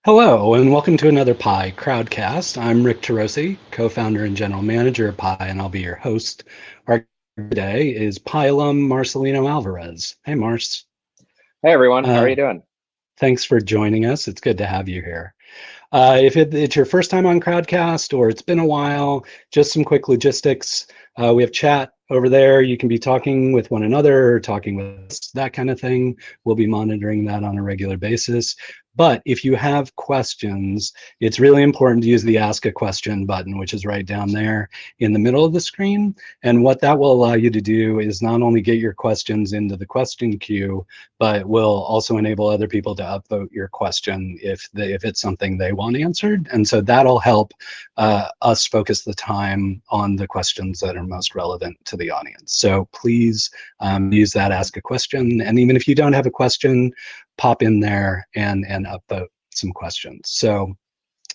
Hello, and welcome to another Pi Crowdcast. I'm Rick Tarosi, co-founder and general manager of Pi, and I'll be your host. Our guest today is Pi alum Marcelino Alvarez. Hey, Mars. Hey everyone, how are Uh, you doing? Thanks for joining us. It's good to have you here. If it's your first time on Crowdcast or it's been a while, just some quick logistics. We have chat over there. You can be talking with one another or talking with us, that kind of thing. We'll be monitoring that on a regular basis. But if you have questions, it's really important to use the Ask a Question button, which is right down there in the middle of the screen. And what that will allow you to do is not only get your questions into the question queue, but will also enable other people to upvote your question if it's something they want answered. And so that'll help us focus the time on the questions that are most relevant to the audience. So please use that Ask a Question. And even if you don't have a question, pop in there and upvote some questions. So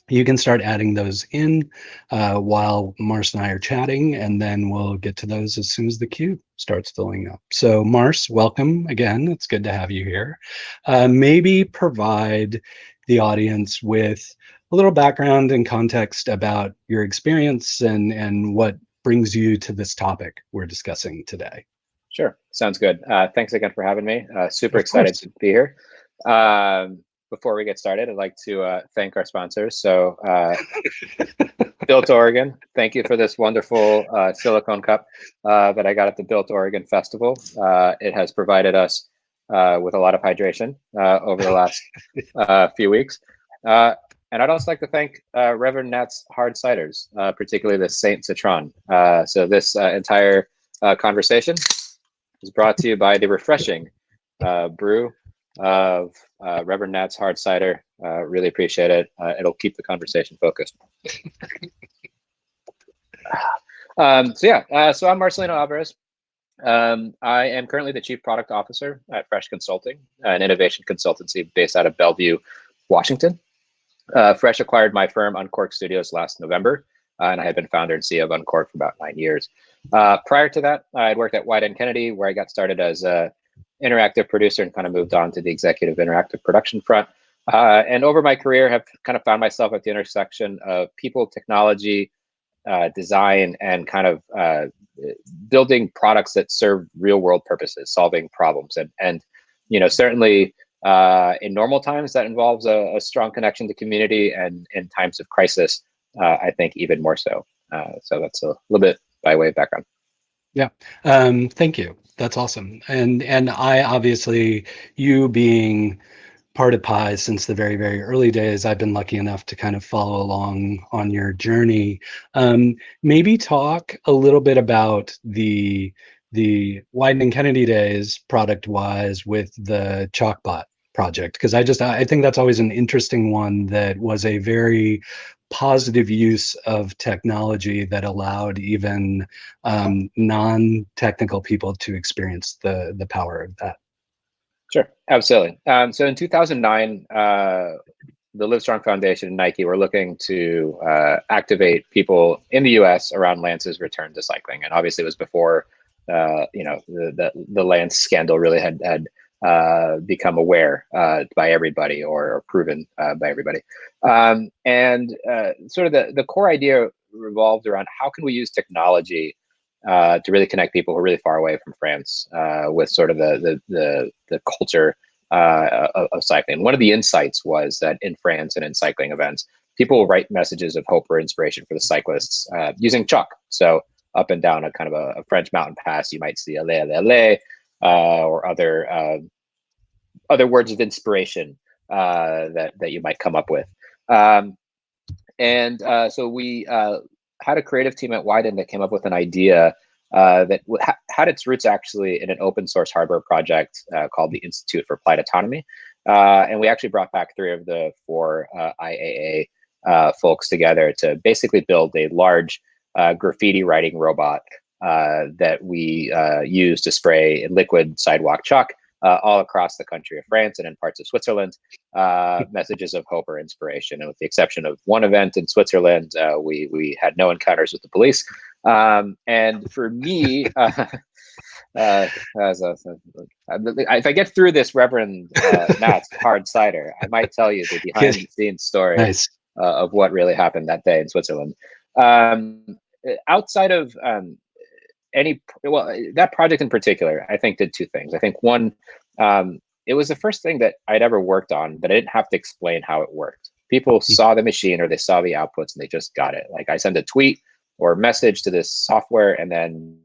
you can start adding those in while Mars and I are chatting, and then we'll get to those as soon as the queue starts filling up. So Mars, welcome again. It's good to have you here. Maybe provide the audience with a little background and context about your experience and what brings you to this topic we're discussing today. Sure, sounds good. Thanks again for having me. Super Of excited course. to be here. Before we get started, I'd like to thank our sponsors. So, Built Oregon, thank you for this wonderful silicone cup that I got at the Built Oregon Festival. It has provided us with a lot of hydration over the last few weeks. And I'd also like to thank Reverend Nat's Hard Ciders, particularly the Saint Citron. So this entire conversation is brought to you by the refreshing brew of Reverend Nat's Hard Cider. Really appreciate it. It'll keep the conversation focused. So I'm Marcelino Alvarez. I am currently the Chief Product Officer at Fresh Consulting, an innovation consultancy based out of Bellevue, Washington. Fresh acquired my firm, Uncorked Studios, last November, and I had been founder and CEO of Uncorked for about 9 years. Prior to that, I had worked at Wieden+Kennedy, where I got started as an interactive producer and kind of moved on to the executive interactive production front. And over my career, have kind of found myself at the intersection of people, technology, design, and kind of building products that serve real world purposes, solving problems. And certainly in normal times, that involves a strong connection to community, and in times of crisis, I think even more so. So that's a little bit by way of background. Yeah, thank you. That's awesome. And I obviously, you being part of Pi since the very, very early days, I've been lucky enough to kind of follow along on your journey. Maybe talk a little bit about the Wieden+Kennedy days product-wise with the Chalkbot project, because I think that's always an interesting one that was a very positive use of technology that allowed even non-technical people to experience the power of that. Sure, absolutely. So in 2009, the Livestrong Foundation and Nike were looking to activate people in the U.S. around Lance's return to cycling, and obviously it was before the Lance scandal really had become aware by everybody, or proven by everybody. And sort of the core idea revolved around how can we use technology to really connect people who are really far away from France with sort of the culture of cycling. One of the insights was that in France and in cycling events, people will write messages of hope or inspiration for the cyclists using chalk. So up and down a kind of a French mountain pass, you might see allez, allez, allez, or other words of inspiration that you might come up with. So we had a creative team at Wieden that came up with an idea that had its roots actually in an open source hardware project called the Institute for Applied Autonomy. And we actually brought back 3 of the 4 IAA folks together to basically build a large graffiti writing robot that we use to spray in liquid sidewalk chalk all across the country of France and in parts of Switzerland, messages of hope or inspiration. And with the exception of one event in Switzerland, we had no encounters with the police. And for me, If I get through this Reverend Matt's hard cider, I might tell you the behind the scenes story Nice. of what really happened that day in Switzerland. Um, Outside of that project in particular, I think did two things. I think one, it was the first thing that I'd ever worked on that I didn't have to explain how it worked. People saw the machine or they saw the outputs and they just got it. Like I send a tweet or a message to this software, and then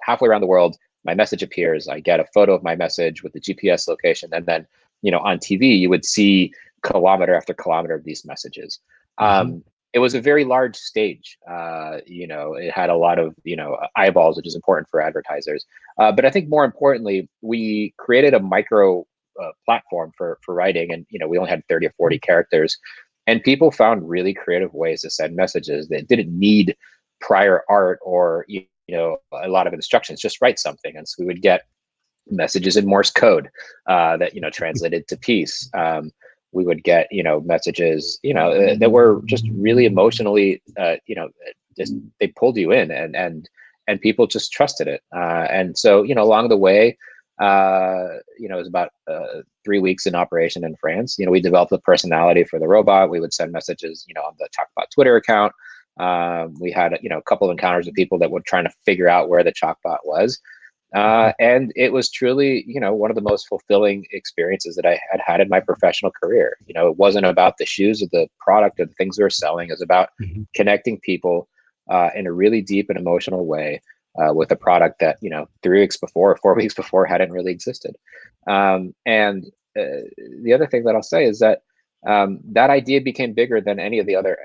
halfway around the world, my message appears. I get a photo of my message with the GPS location, and then on TV you would see kilometer after kilometer of these messages. Mm-hmm. It was a very large stage. It had a lot of eyeballs, which is important for advertisers. But I think more importantly, we created a micro platform for writing, and we only had 30 or 40 characters, and people found really creative ways to send messages that didn't need prior art or a lot of instructions. Just write something, and so we would get messages in Morse code that translated to peace. We would get messages that were just really emotionally just they pulled you in, and people just trusted it. And so along the way, it was about 3 weeks in operation in France. We developed the personality for the robot. We would send messages on the Chalkbot Twitter account. We had a couple of encounters with people that were trying to figure out where the Chalkbot was. And it was truly, one of the most fulfilling experiences that I had had in my professional career. It wasn't about the shoes or the product or the things we were selling. It was about connecting people in a really deep and emotional way with a product that 3 weeks before or 4 weeks before hadn't really existed. And the other thing that I'll say is that that idea became bigger than any of the other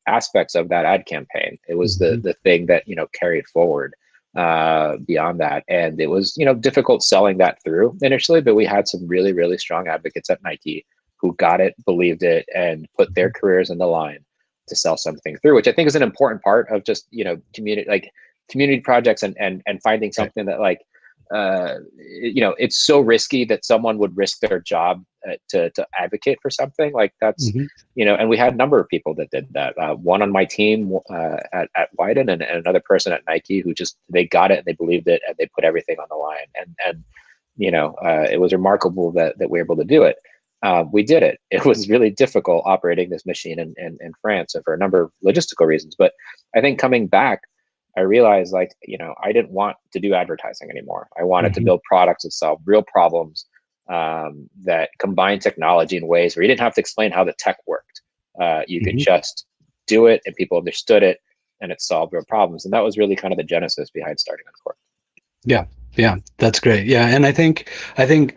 aspects of that ad campaign. It was the thing that carried forward beyond that. And it was difficult selling that through initially, but we had some really, really strong advocates at Nike who got it, believed it, and put their careers in the line to sell something through, which I think is an important part of just community projects and finding something that it's so risky that someone would risk their job to advocate for something like that's and we had a number of people that did that. One on my team at Wyden, and another person at Nike who just they got it and they believed it and they put everything on the line, and it was remarkable that we were able to do it. We did it. It was really difficult operating this machine in France for a number of logistical reasons, but I think coming back, I realized I didn't want to do advertising anymore. I wanted to build products that solve real problems that combine technology in ways where you didn't have to explain how the tech worked. You could just do it and people understood it and it solved real problems. And that was really kind of the genesis behind starting Uncorked. Yeah, that's great. Yeah, and I think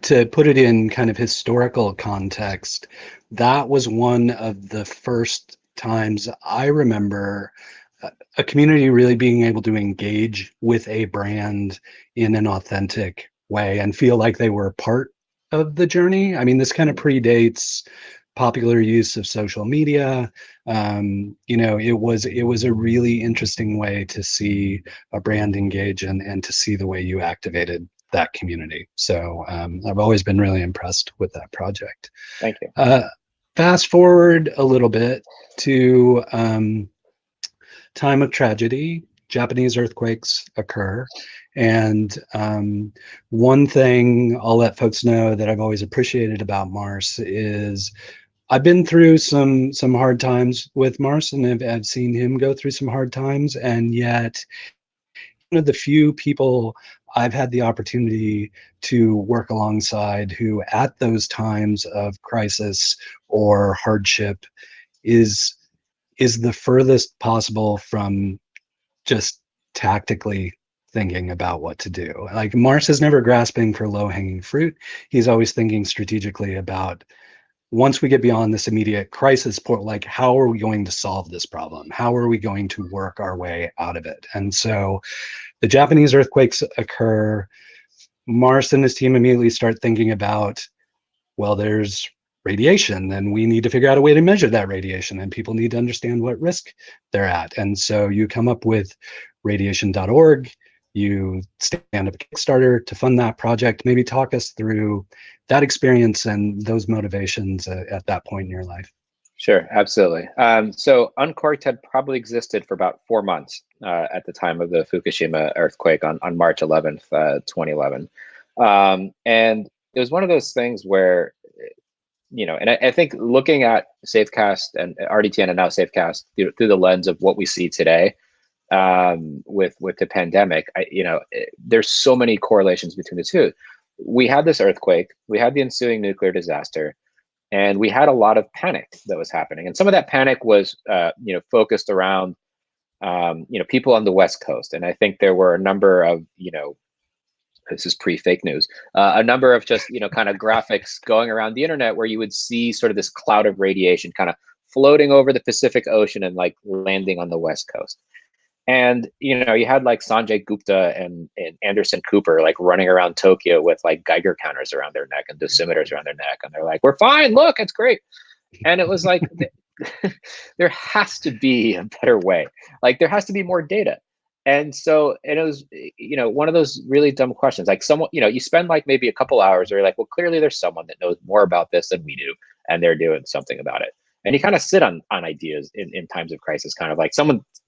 to put it in kind of historical context, that was one of the first times I remember a community really being able to engage with a brand in an authentic way and feel like they were part of the journey. I mean, this kind of predates popular use of social media. It was a really interesting way to see a brand engage and to see the way you activated that community. So I've always been really impressed with that project. Thank you. Fast forward a little bit to time of tragedy. Japanese earthquakes occur. And one thing I'll let folks know that I've always appreciated about Mars is I've been through some hard times with Mars, and I've seen him go through some hard times, and yet one of the few people I've had the opportunity to work alongside who at those times of crisis or hardship is the furthest possible from just tactically thinking about what to do. Like Mars is never grasping for low-hanging fruit. He's always thinking strategically about once we get beyond this immediate crisis point, like how are we going to solve this problem? How are we going to work our way out of it? And so the Japanese earthquakes occur. Mars and his team immediately start thinking about, well, there's radiation, and we need to figure out a way to measure that radiation, and people need to understand what risk they're at. And so you come up with radiation.org, you stand up a Kickstarter to fund that project. Maybe talk us through that experience and those motivations at that point in your life. Sure, absolutely. So Uncorked had probably existed for about 4 months at the time of the Fukushima earthquake on March 11th, 2011. And it was one of those things where, and I think looking at Safecast and RDTN and now Safecast through the lens of what we see today with the pandemic, there's so many correlations between the two. We had this earthquake, we had the ensuing nuclear disaster, and we had a lot of panic that was happening. And some of that panic was, focused around, people on the West Coast. And I think there were a number of, this is pre-fake news, a number of just, kind of graphics going around the internet where you would see sort of this cloud of radiation kind of floating over the Pacific Ocean and like landing on the West Coast. And you had like Sanjay Gupta and Anderson Cooper like running around Tokyo with like Geiger counters around their neck and dosimeters around their neck, and they're like, "We're fine, look, it's great." And it was like, there has to be a better way. Like there has to be more data. And it was, one of those really dumb questions. Like someone, you spend like maybe a couple hours, or you're like, well, clearly there's someone that knows more about this than we do, and they're doing something about it. And you kind of sit on ideas in times of crisis, kind of like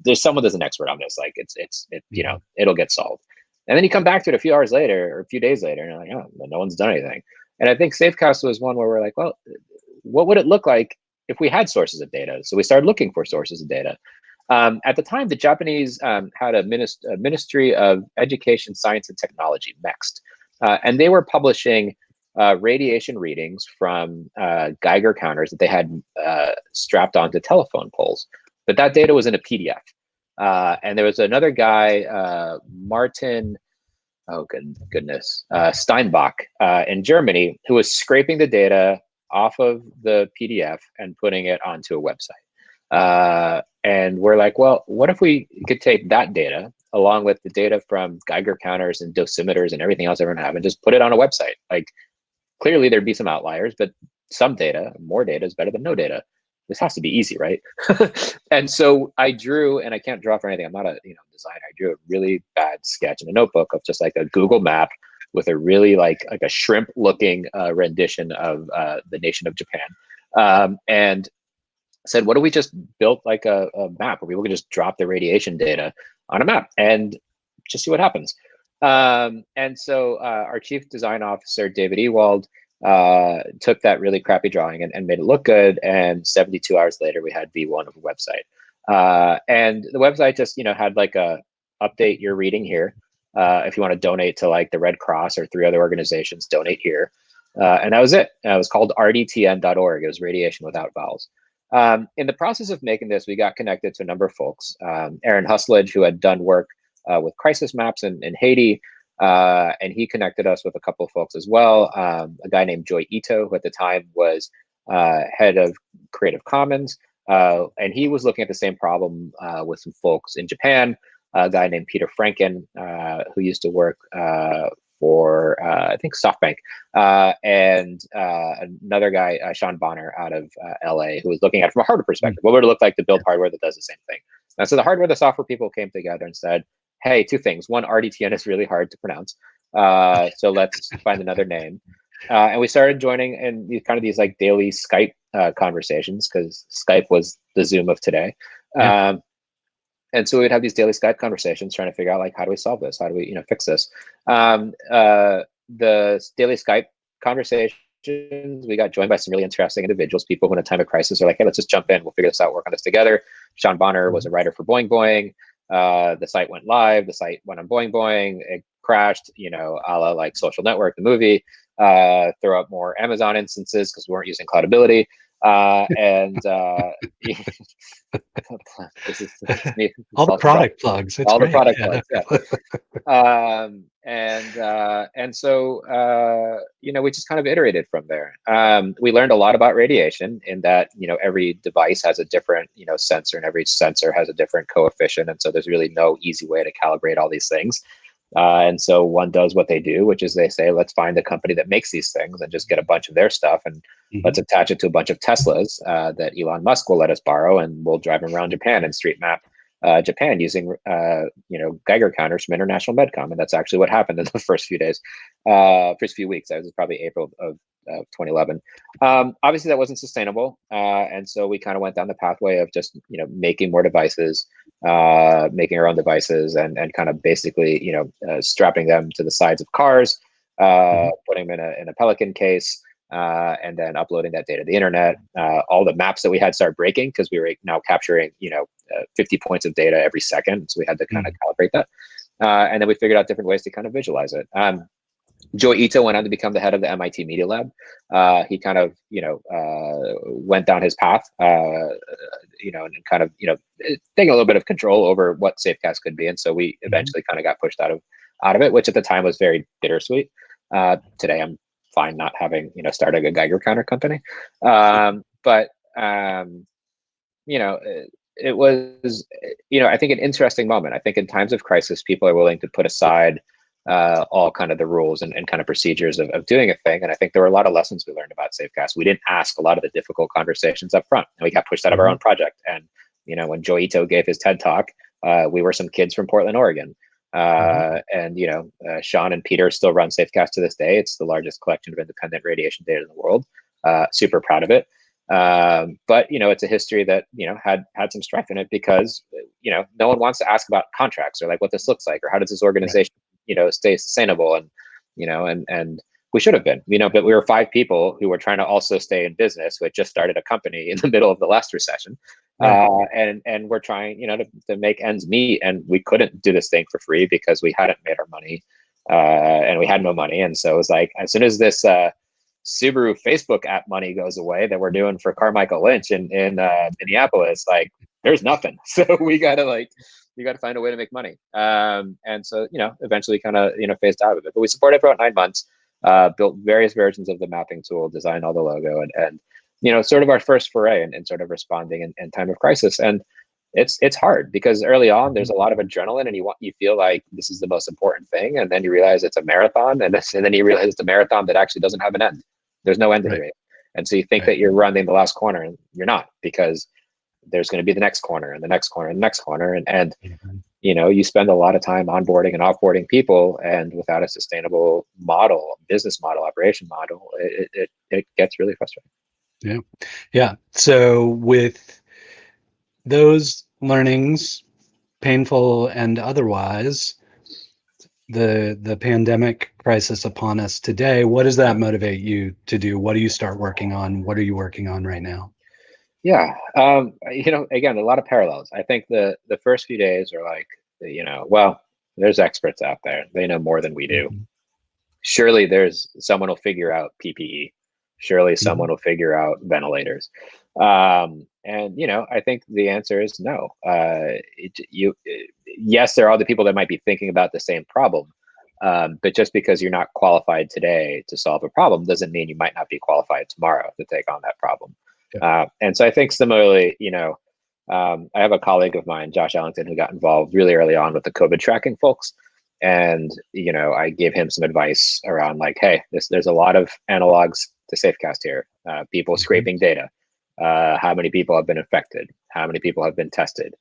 there's someone that's an expert on this. Like it'll get solved. And then you come back to it a few hours later or a few days later, and you're like, oh, no one's done anything. And I think Safecast was one where we're like, well, what would it look like if we had sources of data? So we started looking for sources of data. At the time, the Japanese had a Ministry of Education, Science, and Technology, MEXT, and they were publishing radiation readings from Geiger counters that they had strapped onto telephone poles. But that data was in a PDF. And there was another guy, Martin, Steinbach in Germany, who was scraping the data off of the PDF and putting it onto a website. And we're like, well, what if we could take that data along with the data from Geiger counters and dosimeters and everything else everyone have and just put it on a website? Like, clearly there'd be some outliers, but some data, more data is better than no data. This has to be easy, right? And so I drew, and I can't draw for anything. I'm not a designer. I drew a really bad sketch in a notebook of just like a Google map with a really like a shrimp looking rendition of the nation of Japan. And said, what if we just built like a map where people could just drop the radiation data on a map and just see what happens? And so our chief design officer, David Ewald, took that really crappy drawing and made it look good. And 72 hours later, we had V1 of a website. And the website just, had like a update your reading here. If you want to donate to like the Red Cross or 3 other organizations, donate here. And that was it. It was called rdtn.org. It was radiation without vowels. In the process of making this, we got connected to a number of folks. Aaron Husledge, who had done work with crisis maps in Haiti, and he connected us with a couple of folks as well. A guy named Joy Ito, who at the time was head of Creative Commons, and he was looking at the same problem with some folks in Japan. A guy named Peter Franken, who used to work for I think SoftBank, and another guy, Sean Bonner, out of LA, who was looking at it from a hardware perspective. What would it look like to build hardware that does the same thing? And so the hardware, the software people came together and said, hey, 2 things. One, RDTN is really hard to pronounce, so let's find another name. And we started joining in these like daily Skype conversations, because Skype was the Zoom of today. Yeah. And so we'd have these daily Skype conversations trying to figure out, like, how do we solve this? How do we, fix this? The daily Skype conversations, we got joined by some really interesting individuals, people who in a time of crisis are like, hey, let's just jump in. We'll figure this out, work on this together. Sean Bonner was a writer for Boing Boing. The site went live. The site went on Boing Boing. It crashed, a la like Social Network, the movie. Throw up more Amazon instances because we weren't using Cloudability. This is me. All the product plugs. It's all great. The product plugs. Yeah. And so we just kind of iterated from there. We learned a lot about radiation in that every device has a different sensor, and every sensor has a different coefficient, and so there's really no easy way to calibrate all these things. And so one does what they do, which is they say, let's find a company that makes these things and just get a bunch of their stuff, and let's attach it to a bunch of Teslas that Elon Musk will let us borrow, and we'll drive them around Japan and street map Japan using Geiger counters from International Medcom. And that's actually what happened in the first few days, first few weeks. That was probably April of 2011. Obviously, that wasn't sustainable, and so we kind of went down the pathway of just making more devices, making our own devices, and kind of basically strapping them to the sides of cars, putting them in a Pelican case. And then uploading that data to the internet. All the maps that we had started breaking because we were now capturing 50 points of data every second, so we had to kind of calibrate that. And then we figured out different ways to kind of visualize it. Joe Ito went on to become the head of the MIT Media Lab. He kind of went down his path, and kind of taking a little bit of control over what Safecast could be, and so we eventually kind of got pushed out of it, which at the time was very bittersweet. Today I'm fine not having starting a Geiger counter company, but it was I think an interesting moment. I think in times of crisis, people are willing to put aside all kind of the rules and kind of procedures of doing a thing, and I think there were a lot of lessons we learned about Safecast. We didn't ask a lot of the difficult conversations up front, and we got pushed out of our own project. And when Joe Ito gave his TED talk, we were some kids from Portland, Oregon. And Sean and Peter still run Safecast to this day. It's the largest collection of independent radiation data in the world. Super proud of it. But it's a history that had some strife in it because no one wants to ask about contracts or like what this looks like or how does this organization stay sustainable, and and we should have been, but we were 5 people who were trying to also stay in business, who had just started a company in the middle of the last recession. And we're trying, to make ends meet, and we couldn't do this thing for free because we hadn't made our money, and we had no money. And so it was like, as soon as this Subaru Facebook app money goes away that we're doing for Carmichael Lynch in Minneapolis, like there's nothing. So we gotta find a way to make money. And so eventually kind of phased out of it. But we supported for about 9 months, built various versions of the mapping tool, designed all the logo, and sort of our first foray in sort of responding in time of crisis. And it's hard because early on there's a lot of adrenaline, and you feel like this is the most important thing, and then you realize it's a marathon, and then you realize it's a marathon that actually doesn't have an end. There's no end to it. And so you think that you're running the last corner, and you're not, because there's going to be the next corner and the next corner and the next corner, and you spend a lot of time onboarding and offboarding people, and without a sustainable business model, operation model, it gets really frustrating. Yeah. So with those learnings, painful and otherwise, the pandemic crisis upon us today, what does that motivate you to do? What do you start working on? What are you working on right now? Yeah. Again, a lot of parallels. I think the first few days are like, well, there's experts out there. They know more than we do. Surely there's someone will figure out PPE. Surely someone will figure out ventilators. And I think the answer is no. Yes, there are other people that might be thinking about the same problem, but just because you're not qualified today to solve a problem doesn't mean you might not be qualified tomorrow to take on that problem. And so I think similarly, I have a colleague of mine, Josh Ellington, who got involved really early on with the COVID tracking folks. And, I gave him some advice around like, hey, there's a lot of analogs to Safecast here. People scraping data. How many people have been infected? How many people have been tested?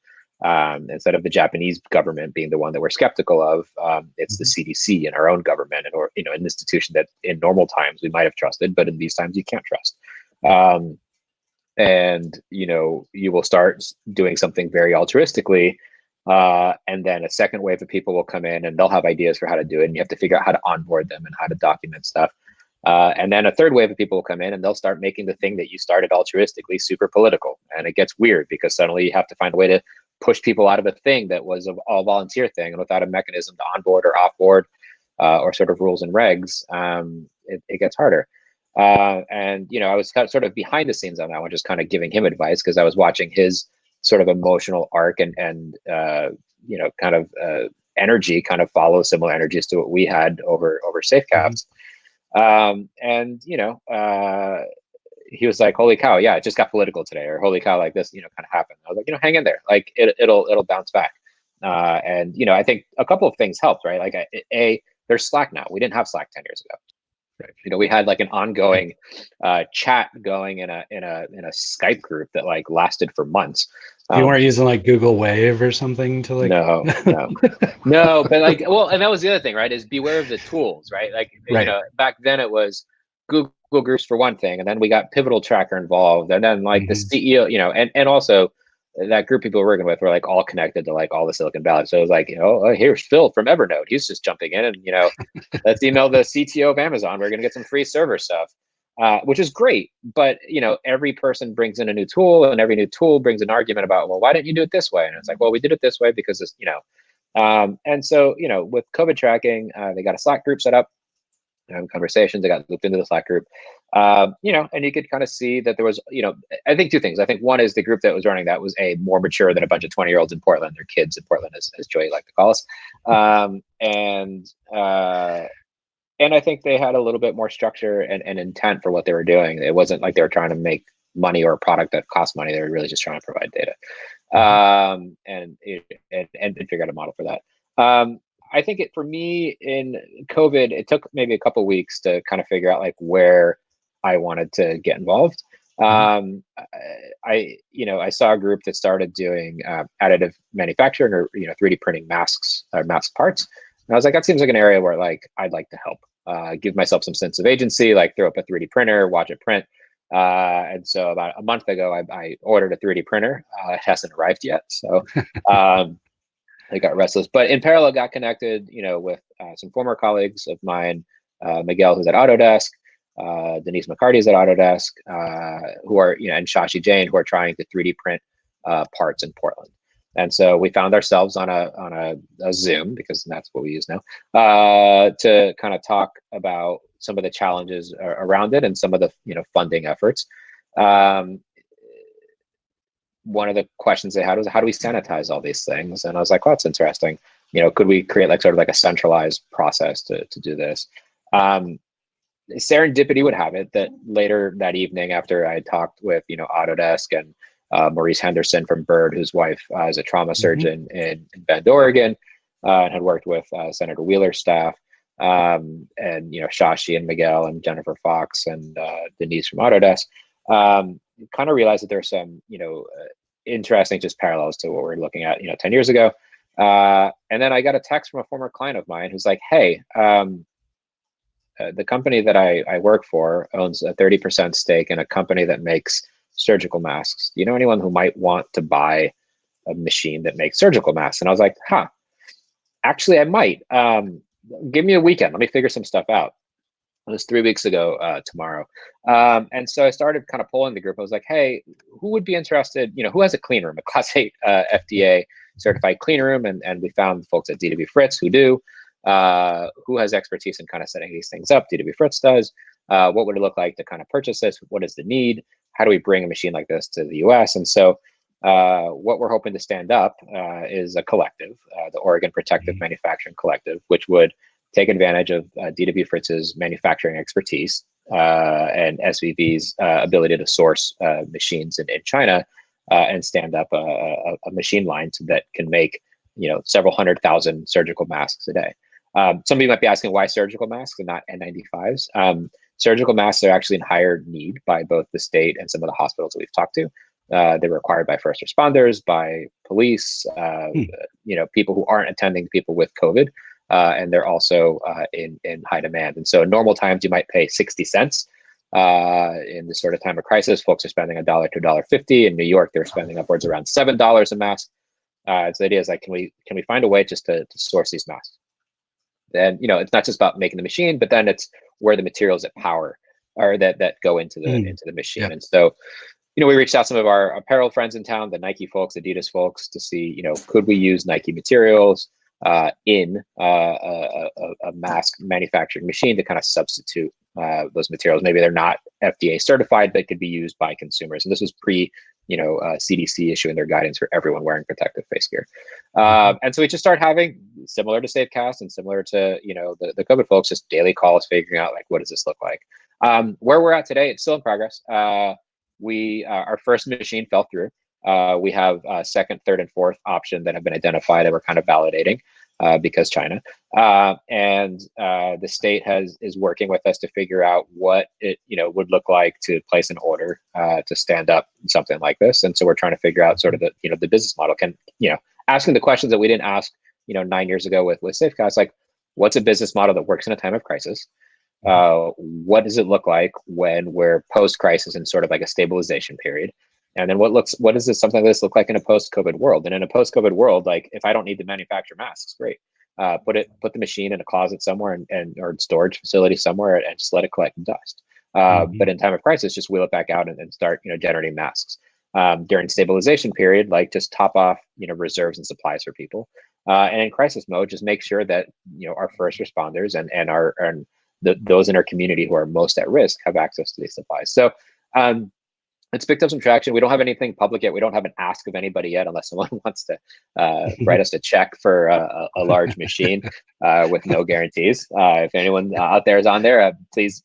Instead of the Japanese government being the one that we're skeptical of, it's the CDC and our own government, or an institution that in normal times we might have trusted, but in these times you can't trust. And you will start doing something very altruistically, and then a second wave of people will come in and they'll have ideas for how to do it, and you have to figure out how to onboard them and how to document stuff. And then a third wave of people will come in and they'll start making the thing that you started altruistically super political. And it gets weird because suddenly you have to find a way to push people out of a thing that was an all volunteer thing, and without a mechanism to onboard or offboard, or sort of rules and regs, it gets harder. And I was sort of behind the scenes on that one, just kind of giving him advice because I was watching his sort of emotional arc and kind of energy kind of follow similar energies to what we had over Safecast. And he was like, holy cow, yeah, it just got political today, or holy cow, like this kind of happened. I was like, hang in there, like it'll bounce back. And I think a couple of things helped, right? Like there's Slack now. We didn't have Slack 10 years ago. Right. We had like an ongoing chat going in a Skype group that like lasted for months. You weren't using like Google Wave or something to like. No, but like, well, and that was the other thing, right? Is beware of the tools, right? Like, back then it was, Google groups for one thing, and then we got Pivotal Tracker involved, and then like the Mhm. CEO, and also that group of people we're working with were like all connected to like all the Silicon Valley. So it was like, here's Phil from Evernote. He's just jumping in and, let's email the CTO of Amazon. We're going to get some free server stuff, which is great. But, every person brings in a new tool, and every new tool brings an argument about, well, why didn't you do it this way? And it's like, well, we did it this way because this, and so, with COVID tracking, they got a Slack group set up, conversations. I got looped into the Slack group, and you could kind of see that there was, I think two things. I think one is the group that was running that was more mature than a bunch of 20-year-olds in Portland, or kids in Portland, as Joey like to call us. And I think they had a little bit more structure and intent for what they were doing. It wasn't like they were trying to make money or a product that cost money. They were really just trying to provide data, and figure out a model for that. I think for me in COVID, it took maybe a couple of weeks to kind of figure out like where I wanted to get involved. I saw a group that started doing additive manufacturing, or 3D printing masks or mask parts, and I was like, that seems like an area where like I'd like to help, give myself some sense of agency, like throw up a 3D printer, watch it print. And so about a month ago, I ordered a 3D printer. It hasn't arrived yet, so. I got restless, but in parallel, got connected, with some former colleagues of mine, Miguel, who's at Autodesk, Denise McCarty is at Autodesk, who are, and Shashi Jain, who are trying to 3D print parts in Portland. And so we found ourselves on a Zoom, because that's what we use now, to kind of talk about some of the challenges around it and some of the funding efforts. One of the questions they had was, how do we sanitize all these things? And I was like, well, that's interesting. Could we create like sort of like a centralized process to do this? Serendipity would have it that later that evening, after I had talked with, Autodesk and Maurice Henderson from Bird, whose wife is a trauma surgeon in Bend, Oregon, and had worked with Senator Wheeler's staff, and, Shashi and Miguel and Jennifer Fox and Denise from Autodesk, kind of realized that there's some, interesting just parallels to what we're looking at, 10 years ago. And then I got a text from a former client of mine who's like, hey, the company that I work for owns a 30% stake in a company that makes surgical masks. Do you know anyone who might want to buy a machine that makes surgical masks? And I was like, actually I might. Give me a weekend. Let me figure some stuff out. It was 3 weeks ago tomorrow. And so I started kind of polling the group. I was like, hey, who would be interested, who has a clean room, a Class 8 FDA certified clean room? And we found folks at DW Fritz who do, who has expertise in kind of setting these things up. DW Fritz does. What would it look like to kind of purchase this? What is the need? How do we bring a machine like this to the US? And so what we're hoping to stand up is a collective, the Oregon Protective Manufacturing Collective, which would take advantage of DW Fritz's manufacturing expertise and SVV's ability to source machines in China, and stand up a machine line that can make several 100,000 surgical masks a day. Some of you might be asking, why surgical masks and not N95s? Surgical masks are actually in higher need by both the state and some of the hospitals that we've talked to. They're required by first responders, by police, people who aren't attending to people with COVID. And they're also in high demand. And so in normal times, you might pay 60 cents. In this sort of time of crisis, folks are spending $1 to $1.50. In New York, they're spending upwards around $7 a mask. So the idea is like, can we find a way just to source these masks? Then, it's not just about making the machine, but then it's where the materials that power or that go into the machine. Yep. And so, we reached out to some of our apparel friends in town, the Nike folks, Adidas folks, to see, could we use Nike materials in a mask manufacturing machine to kind of substitute those materials. Maybe they're not FDA certified, but could be used by consumers. And this was pre, CDC issuing their guidance for everyone wearing protective face gear. And so we just started having, similar to Safecast and similar to, the COVID folks, just daily calls, figuring out like, what does this look like? Where we're at today, it's still in progress. Our first machine fell through. We have a second, third, and fourth option that have been identified that we're kind of validating because China. And the state is working with us to figure out what it would look like to place an order to stand up something like this. And so we're trying to figure out sort of the business model. Asking the questions that we didn't ask 9 years ago with Safecast, like, what's a business model that works in a time of crisis? What does it look like when we're post-crisis in sort of like a stabilization period? And then what does something like this look like in a post-COVID world? And in a post-COVID world, like if I don't need to manufacture masks, great. Put the machine in a closet somewhere and or storage facility somewhere and just let it collect dust. But in time of crisis, just wheel it back out and start generating masks. During stabilization period, like just top off reserves and supplies for people. And in crisis mode, just make sure that our first responders and those in our community who are most at risk have access to these supplies. So it's picked up some traction. We don't have anything public yet. We don't have an ask of anybody yet, unless someone wants to write us a check for a large machine with no guarantees. If anyone out there is on there, please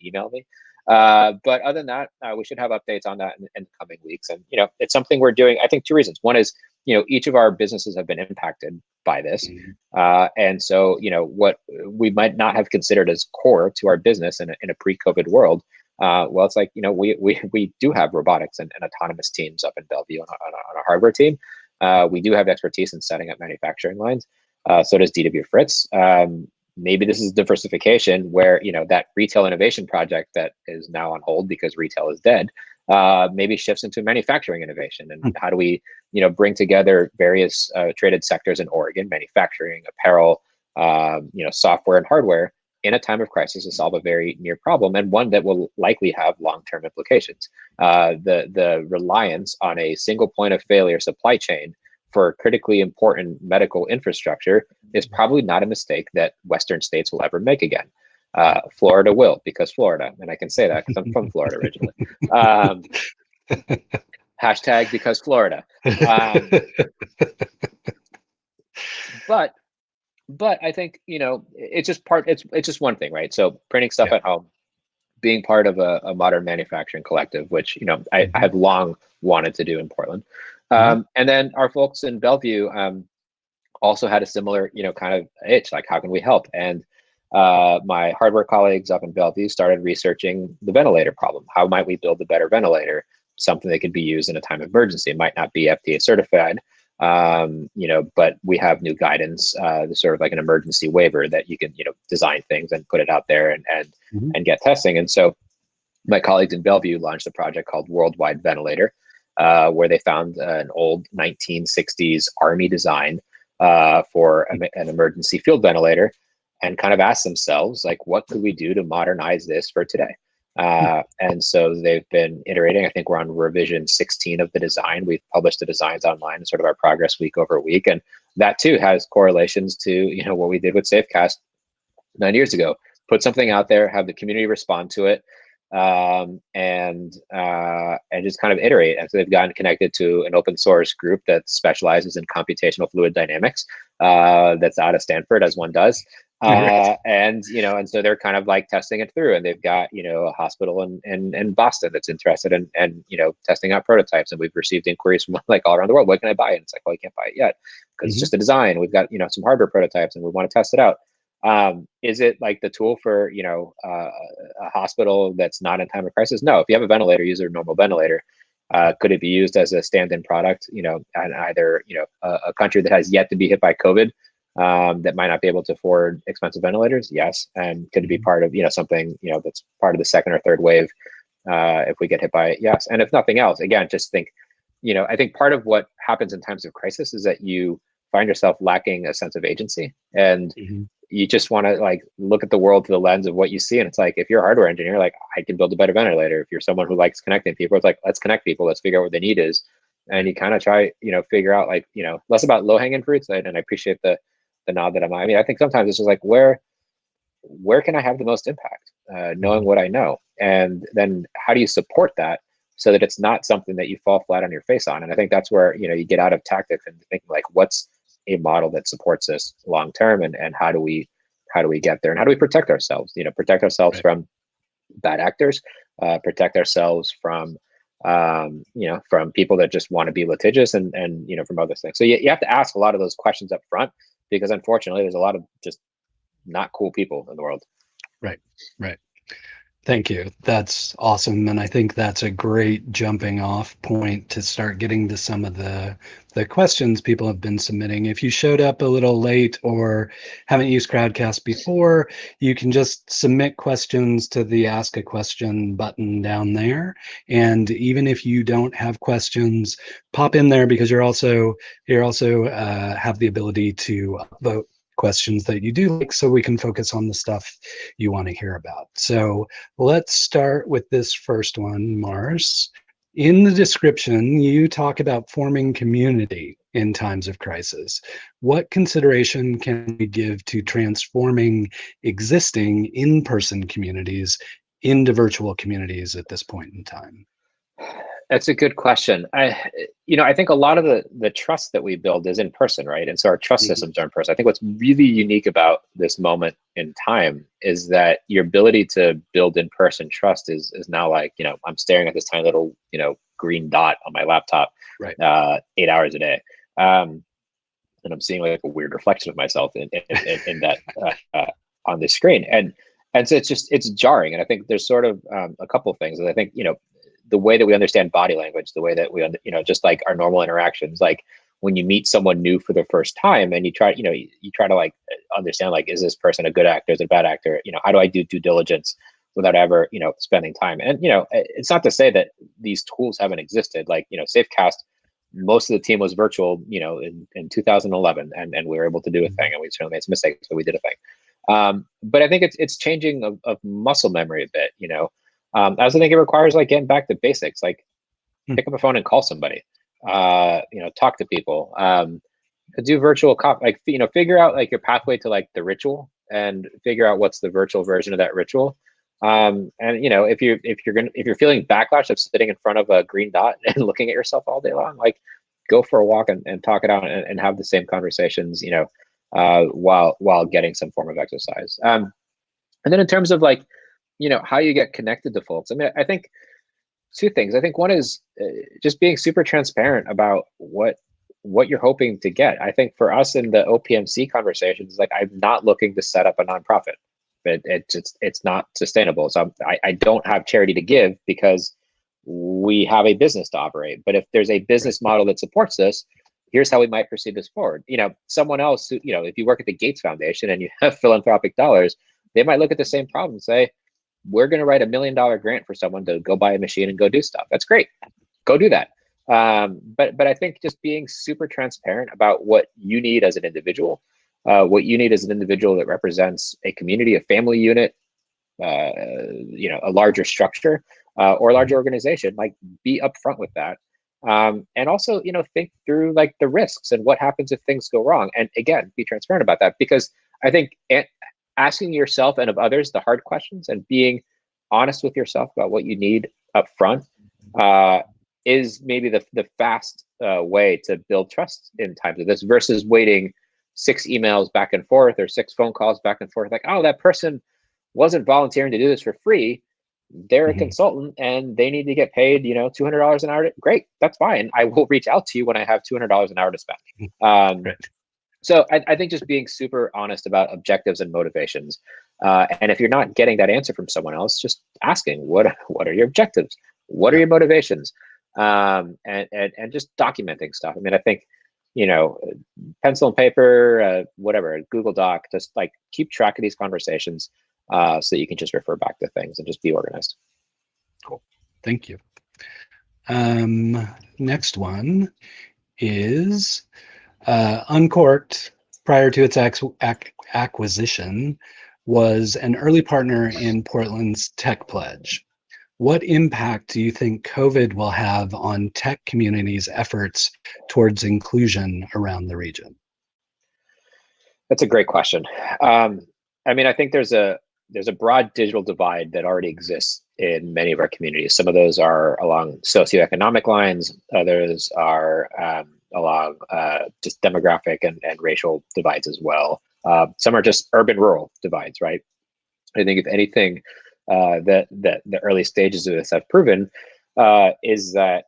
email me. But other than that, we should have updates on that in the coming weeks. And it's something we're doing. I think 2 reasons. One is each of our businesses have been impacted by this, and so what we might not have considered as core to our business in a pre-COVID world. Well, it's like we do have robotics and autonomous teams up in Bellevue on a hardware team. We do have expertise in setting up manufacturing lines. So does DW Fritz. Maybe this is diversification where that retail innovation project that is now on hold because retail is dead maybe shifts into manufacturing innovation. And how do we bring together various traded sectors in Oregon, manufacturing, apparel, software and hardware, in a time of crisis to solve a very near problem, and one that will likely have long-term implications. The reliance on a single point of failure supply chain for critically important medical infrastructure is probably not a mistake that Western states will ever make again. Florida will, because Florida, and I can say that because I'm from Florida originally. Hashtag because Florida. But I think it's just one thing, right? So printing stuff at home, being part of a modern manufacturing collective, which I have long wanted to do in Portland, and then our folks in Bellevue also had a similar kind of itch, like how can we help? And my hardware colleagues up in Bellevue started researching the ventilator problem. How might we build a better ventilator, something that could be used in a time of emergency? It might not be FDA certified. But we have new guidance, sort of like an emergency waiver that you can, design things and put it out there and get testing. And so my colleagues in Bellevue launched a project called Worldwide Ventilator, where they found an old 1960s Army design for an emergency field ventilator and kind of asked themselves, like, what could we do to modernize this for today? And so they've been iterating. I think we're on revision 16 of the design. We've published the designs online, sort of our progress week over week. And that too has correlations to, what we did with Safecast 9 years ago. Put something out there, have the community respond to it, and just kind of iterate. And so they've gotten connected to an open source group that specializes in computational fluid dynamics, that's out of Stanford, as one does. And so they're kind of like testing it through, and they've got a hospital in Boston that's interested in testing out prototypes, and we've received inquiries from like all around the world. What can I buy? And it's like, well, you can't buy it yet because it's just a design. We've got some hardware prototypes, and we want to test it out. Is it like the tool for a hospital that's not in time of crisis? No. If you have a ventilator, use a normal ventilator. Could it be used as a stand-in product? And either a country that has yet to be hit by COVID, that might not be able to afford expensive ventilators? Yes. And could it be part of something that's part of the second or third wave if we get hit by it? Yes. And if nothing else, again, just think I think part of what happens in times of crisis is that you find yourself lacking a sense of agency, and you just want to like look at the world through the lens of what you see. And it's like, if you're a hardware engineer, like, I can build a better ventilator. If you're someone who likes connecting people, it's like, let's connect people, let's figure out what the need is. And you kind of try figure out like less about low-hanging fruits. And I appreciate the nod that I mean, I think sometimes it's just like, where can I have the most impact, knowing what I know, and then how do you support that so that it's not something that you fall flat on your face on? And I think that's where you get out of tactics and thinking like, what's a model that supports this long term, and how do we get there, and how do we protect ourselves? Protect ourselves from bad actors, protect ourselves from from people that just want to be litigious, and from other things. So you have to ask a lot of those questions up front, because unfortunately there's a lot of just not cool people in the world. Right. Thank you. That's awesome. And I think that's a great jumping off point to start getting to some of the questions people have been submitting. If you showed up a little late or haven't used Crowdcast before, you can just submit questions to the Ask a Question button down there. And even if you don't have questions, pop in there because you're also have the ability to upvote questions that you do like so we can focus on the stuff you want to hear about. So let's start with this first one, Mars. In the description, you talk about forming community in times of crisis. What consideration can we give to transforming existing in-person communities into virtual communities at this point in time? That's a good question. I think a lot of the trust that we build is in person, right? And so our trust Mhm. systems are in person. I think what's really unique about this moment in time is that your ability to build in-person trust is now like, I'm staring at this tiny little, green dot on my laptop, Right. 8 hours a day. And I'm seeing like a weird reflection of myself in that on the screen. And so it's jarring. And I think there's sort of a couple of things. And I think, the way that we understand body language, the way that we, just like our normal interactions, like when you meet someone new for the first time and you try to like understand, like, is this person a good actor, is it a bad actor? How do I do due diligence without ever, spending time? And, it's not to say that these tools haven't existed. Like, Safecast, most of the team was virtual, in 2011, and we were able to do a thing, and we certainly made some mistakes, but we did a thing. But I think it's changing of muscle memory a bit, I also think it requires like getting back to basics, like pick up a phone and call somebody, talk to people, do virtual like, figure out like your pathway to like the ritual and figure out what's the virtual version of that ritual. And if you're feeling backlash of sitting in front of a green dot and looking at yourself all day long, like go for a walk and talk it out and have the same conversations, while getting some form of exercise. And then in terms of like, how you get connected to folks. I mean, I think two things. I think one is just being super transparent about what you're hoping to get. I think for us in the OPMC conversations, like I'm not looking to set up a nonprofit. It's not sustainable. So I don't have charity to give because we have a business to operate. But if there's a business model that supports this, here's how we might proceed this forward. Someone else, if you work at the Gates Foundation and you have philanthropic dollars, they might look at the same problem and say, we're going to write $1 million grant for someone to go buy a machine and go do stuff. That's great. Go do that. But I think just being super transparent about what you need as an individual, that represents a community, a family unit, a larger structure, or a larger organization, like be upfront with that. And also, think through like the risks and what happens if things go wrong. And again, be transparent about that, because I think asking yourself and of others the hard questions and being honest with yourself about what you need up front is maybe the fast way to build trust in times of this, versus waiting 6 emails back and forth or 6 phone calls back and forth. Like, oh, that person wasn't volunteering to do this for free. They're a consultant and they need to get paid, $200 an hour. Great, that's fine. I will reach out to you when I have $200 an hour to spend. Right. So I think just being super honest about objectives and motivations. And if you're not getting that answer from someone else, just asking, what are your objectives? What are your motivations? And just documenting stuff. I mean, I think, pencil and paper, whatever, Google Doc, just like keep track of these conversations so that you can just refer back to things and just be organized. Cool. Thank you. Next one is Uncorked, prior to its acquisition, was an early partner in Portland's Tech Pledge. What impact do you think COVID will have on tech communities' efforts towards inclusion around the region? That's a great question. I mean, I think there's a broad digital divide that already exists in many of our communities. Some of those are along socioeconomic lines. Others are along just demographic and racial divides as well. Some are just urban-rural divides, right? I think if anything, that the early stages of this have proven is that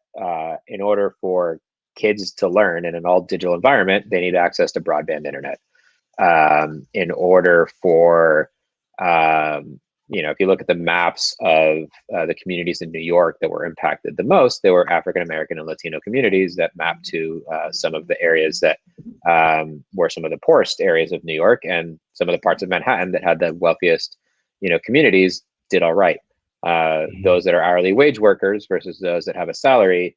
in order for kids to learn in an all-digital environment, they need access to broadband internet. In order for if you look at the maps of the communities in New York that were impacted the most, they were African American and Latino communities that mapped to some of the areas that were some of the poorest areas of New York, and some of the parts of Manhattan that had the wealthiest, communities did all right. Those that are hourly wage workers versus those that have a salary,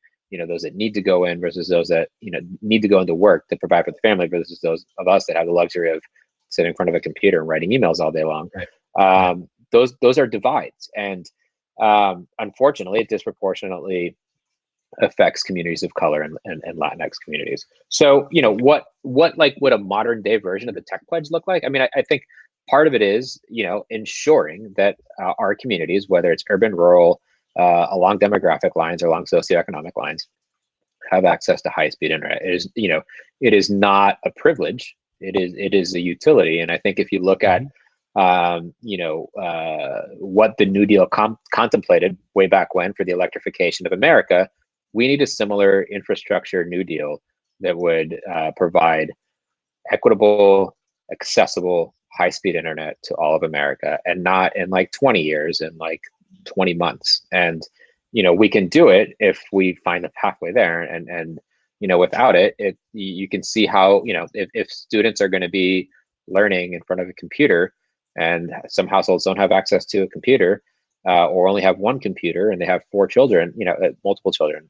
those that need to go in versus those that need to go into work to provide for the family versus those of us that have the luxury of sitting in front of a computer and writing emails all day long. Right. Those are divides, and unfortunately, it disproportionately affects communities of color and Latinx communities. So, what would a modern day version of the tech pledge look like? I mean, I think part of it is, ensuring that our communities, whether it's urban, rural, along demographic lines or along socioeconomic lines, have access to high-speed internet. It is not a privilege. It is a utility. And I think if you look at what the New Deal contemplated way back when for the electrification of America, we need a similar infrastructure New Deal that would provide equitable, accessible, high-speed internet to all of America, and not in like 20 years, in like 20 months. And we can do it if we find a pathway there. And without it, you can see how if students are going to be learning in front of a computer, and some households don't have access to a computer, or only have one computer, and they have 4 children, multiple children,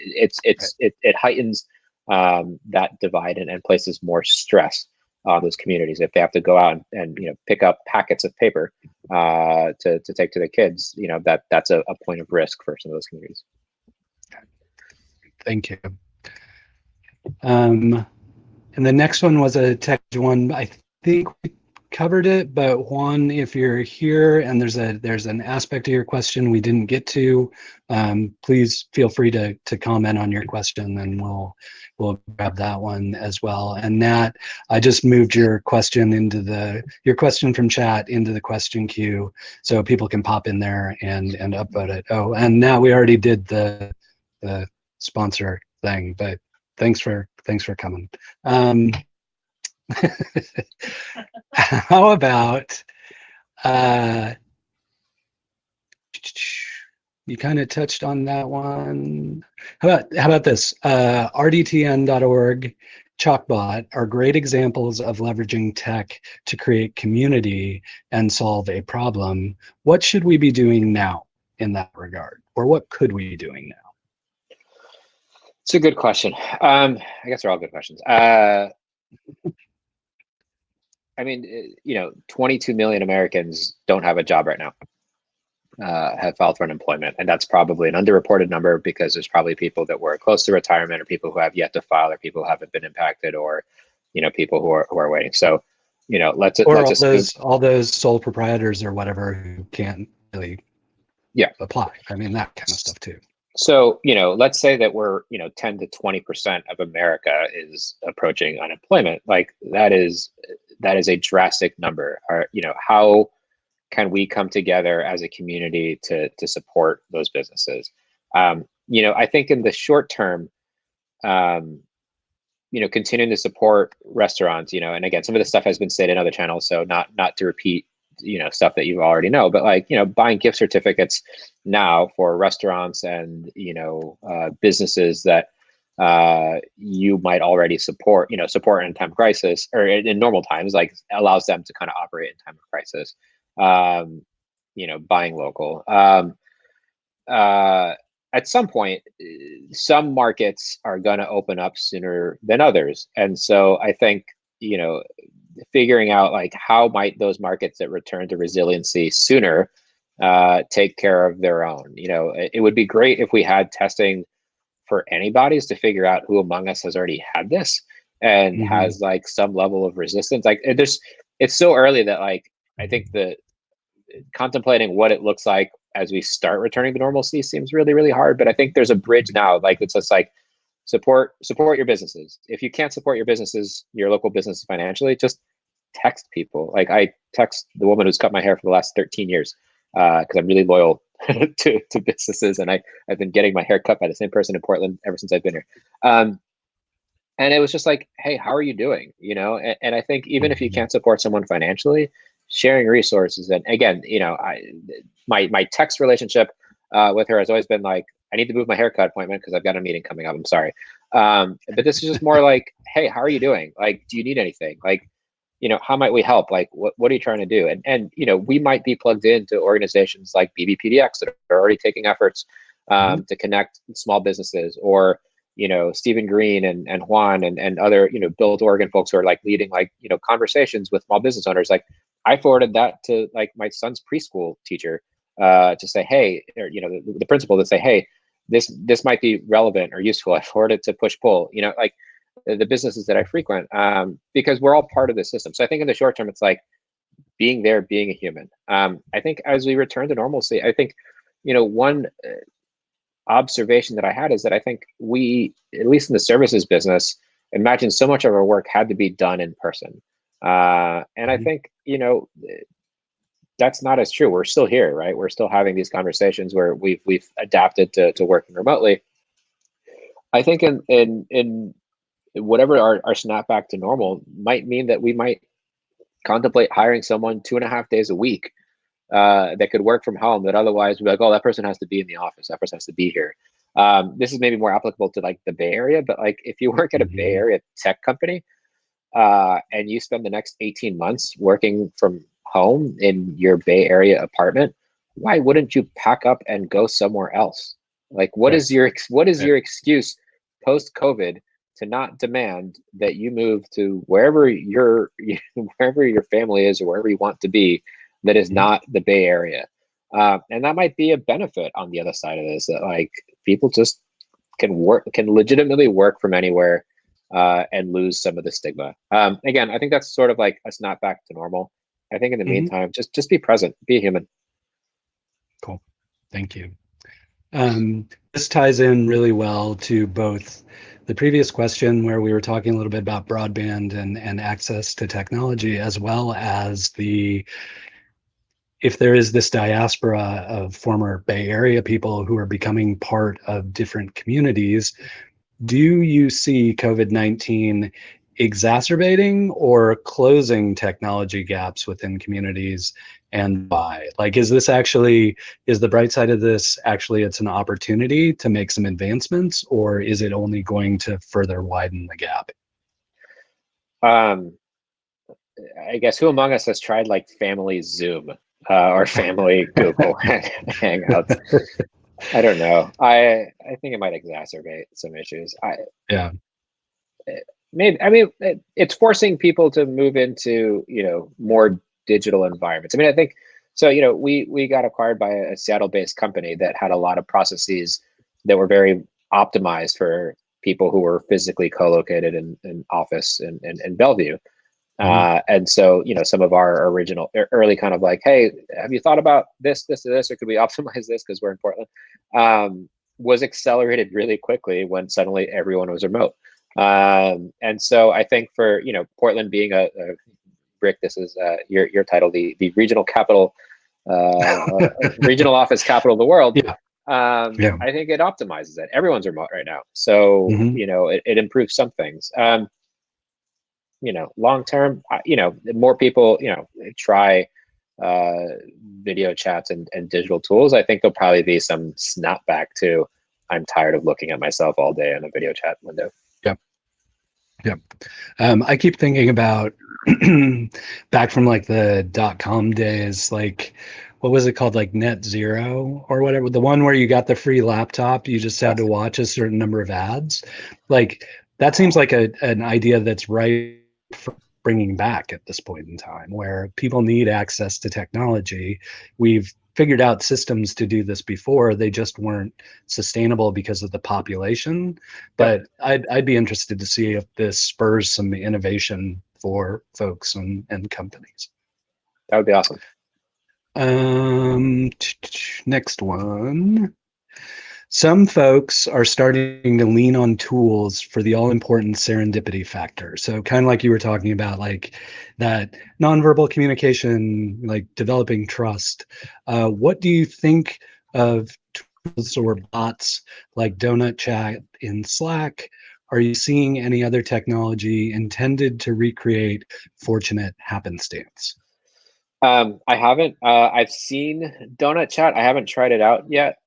it heightens that divide and places more stress on those communities if they have to go out and pick up packets of paper to take to the kids. That's a point of risk for some of those communities. Thank you. And the next one was a tech one. I think we covered it, but Juan, if you're here and there's an aspect of your question we didn't get to, please feel free to comment on your question, and we'll grab that one as well. And Nat, I just moved your question from chat into the question queue, so people can pop in there and upvote it. Oh, and now we already did the sponsor thing, but thanks for coming. How about you kind of touched on that one. How about this? RDTN.org, Chalkbot are great examples of leveraging tech to create community and solve a problem. What should we be doing now in that regard? Or what could we be doing now? It's a good question. I guess they're all good questions. I mean, 22 million Americans don't have a job right now, have filed for unemployment. And that's probably an underreported number, because there's probably people that were close to retirement, or people who have yet to file, or people who haven't been impacted, or, people who are waiting. So, all those sole proprietors or whatever who can't really apply. I mean, that kind of stuff too. So, let's say that we're, 10 to 20% of America is approaching unemployment. Like that is a drastic number. How can we come together as a community to support those businesses? I think in the short term, continuing to support restaurants, and again, some of this stuff has been said in other channels, so not to repeat stuff that you already know, but buying gift certificates now for restaurants and businesses that you might already support in time of crisis, or in normal times, like allows them to kind of operate in time of crisis. Buying local. At some point, some markets are going to open up sooner than others, and so I think figuring out like how might those markets that return to resiliency sooner take care of their own. It would be great if we had testing for antibodies to figure out who among us has already had this and has like some level of resistance. Like it's so early that like I think that contemplating what it looks like as we start returning to normalcy seems really, really hard. But I think there's a bridge now. Like it's just like support your businesses. If you can't support your businesses, your local business financially, just text people. Like I text the woman who's cut my hair for the last 13 years because I'm really loyal to businesses, and I've been getting my hair cut by the same person in Portland ever since I've been here. And it was just like, hey, how are you doing? And I think even if you can't support someone financially, sharing resources. And again, my text relationship with her has always been like, I need to move my haircut appointment because I've got a meeting coming up. I'm sorry. But this is just more like, hey, how are you doing? Like, do you need anything? Like, how might we help? Like, what are you trying to do? And we might be plugged into organizations like BBPDX that are already taking efforts to connect small businesses, or Stephen Green and Juan and other Build Oregon folks who are like leading like conversations with small business owners. Like, I forwarded that to like my son's preschool teacher to say, hey, or the principal to say, hey, this might be relevant or useful. I forwarded to Push Pull, like the businesses that I frequent, because we're all part of the system. So I think in the short term, it's like being there, being a human. I think as we return to normalcy, I think one observation that I had is that I think we, at least in the services business, imagine so much of our work had to be done in person. And I think, that's not as true. We're still here, right? We're still having these conversations where we've adapted to working remotely. I think in whatever our snapback to normal might mean that we might contemplate hiring someone 2.5 days a week that could work from home, that otherwise we'd be like, oh, that person has to be in the office. That person has to be here. This is maybe more applicable to like the Bay Area, but like if you work at a Bay Area tech company and you spend the next 18 months working from home in your Bay Area apartment, why wouldn't you pack up and go somewhere else? Like, what is your excuse post COVID to not demand that you move to wherever your family is or wherever you want to be, that is not the Bay Area? And that might be a benefit on the other side of this, that like people just can legitimately work from anywhere and lose some of the stigma. Again, I think that's sort of like a snapback to normal. I think in the meantime, just be present, be a human. Cool. Thank you. This ties in really well to both the previous question, where we were talking a little bit about broadband and access to technology, as well as if there is this diaspora of former Bay Area people who are becoming part of different communities. Do you see COVID-19 exacerbating or closing technology gaps within communities, and why? Like, is the bright side of this actually it's an opportunity to make some advancements, or is it only going to further widen the gap? I guess who among us has tried like family Zoom or family Google Hangouts? I don't know. I think it might exacerbate some issues. Maybe, I mean, it's forcing people to move into more digital environments. I mean, I think so. We got acquired by a Seattle-based company that had a lot of processes that were very optimized for people who were physically co-located in office in Bellevue. And so, some of our original early kind of like, hey, have you thought about this, or could we optimize this because we're in Portland? Was accelerated really quickly when suddenly everyone was remote. And so I think for, Portland being a Rick, this is your title, the regional capital, regional office capital of the world. I think it optimizes it. Everyone's remote right now. So, it improves some things. Long term, more people, try video chats and digital tools. I think there'll probably be some snapback to, I'm tired of looking at myself all day in a video chat window. Yep. I keep thinking about back from like the .com days, like what was it called, like Net Zero or whatever, the one where you got the free laptop, you just had to watch a certain number of ads. Like that seems like an idea that's right for bringing back at this point in time, where people need access to technology. We've figured out systems to do this before, they just weren't sustainable because of the population. But I'd be interested to see if this spurs some innovation for folks and companies. That would be awesome. Next one. Some folks are starting to lean on tools for the all-important serendipity factor. So kind of like you were talking about, like that nonverbal communication, like developing trust. What do you think of tools or bots like Donut Chat in Slack? Are you seeing any other technology intended to recreate fortunate happenstance? I haven't. I've seen Donut Chat. I haven't tried it out yet.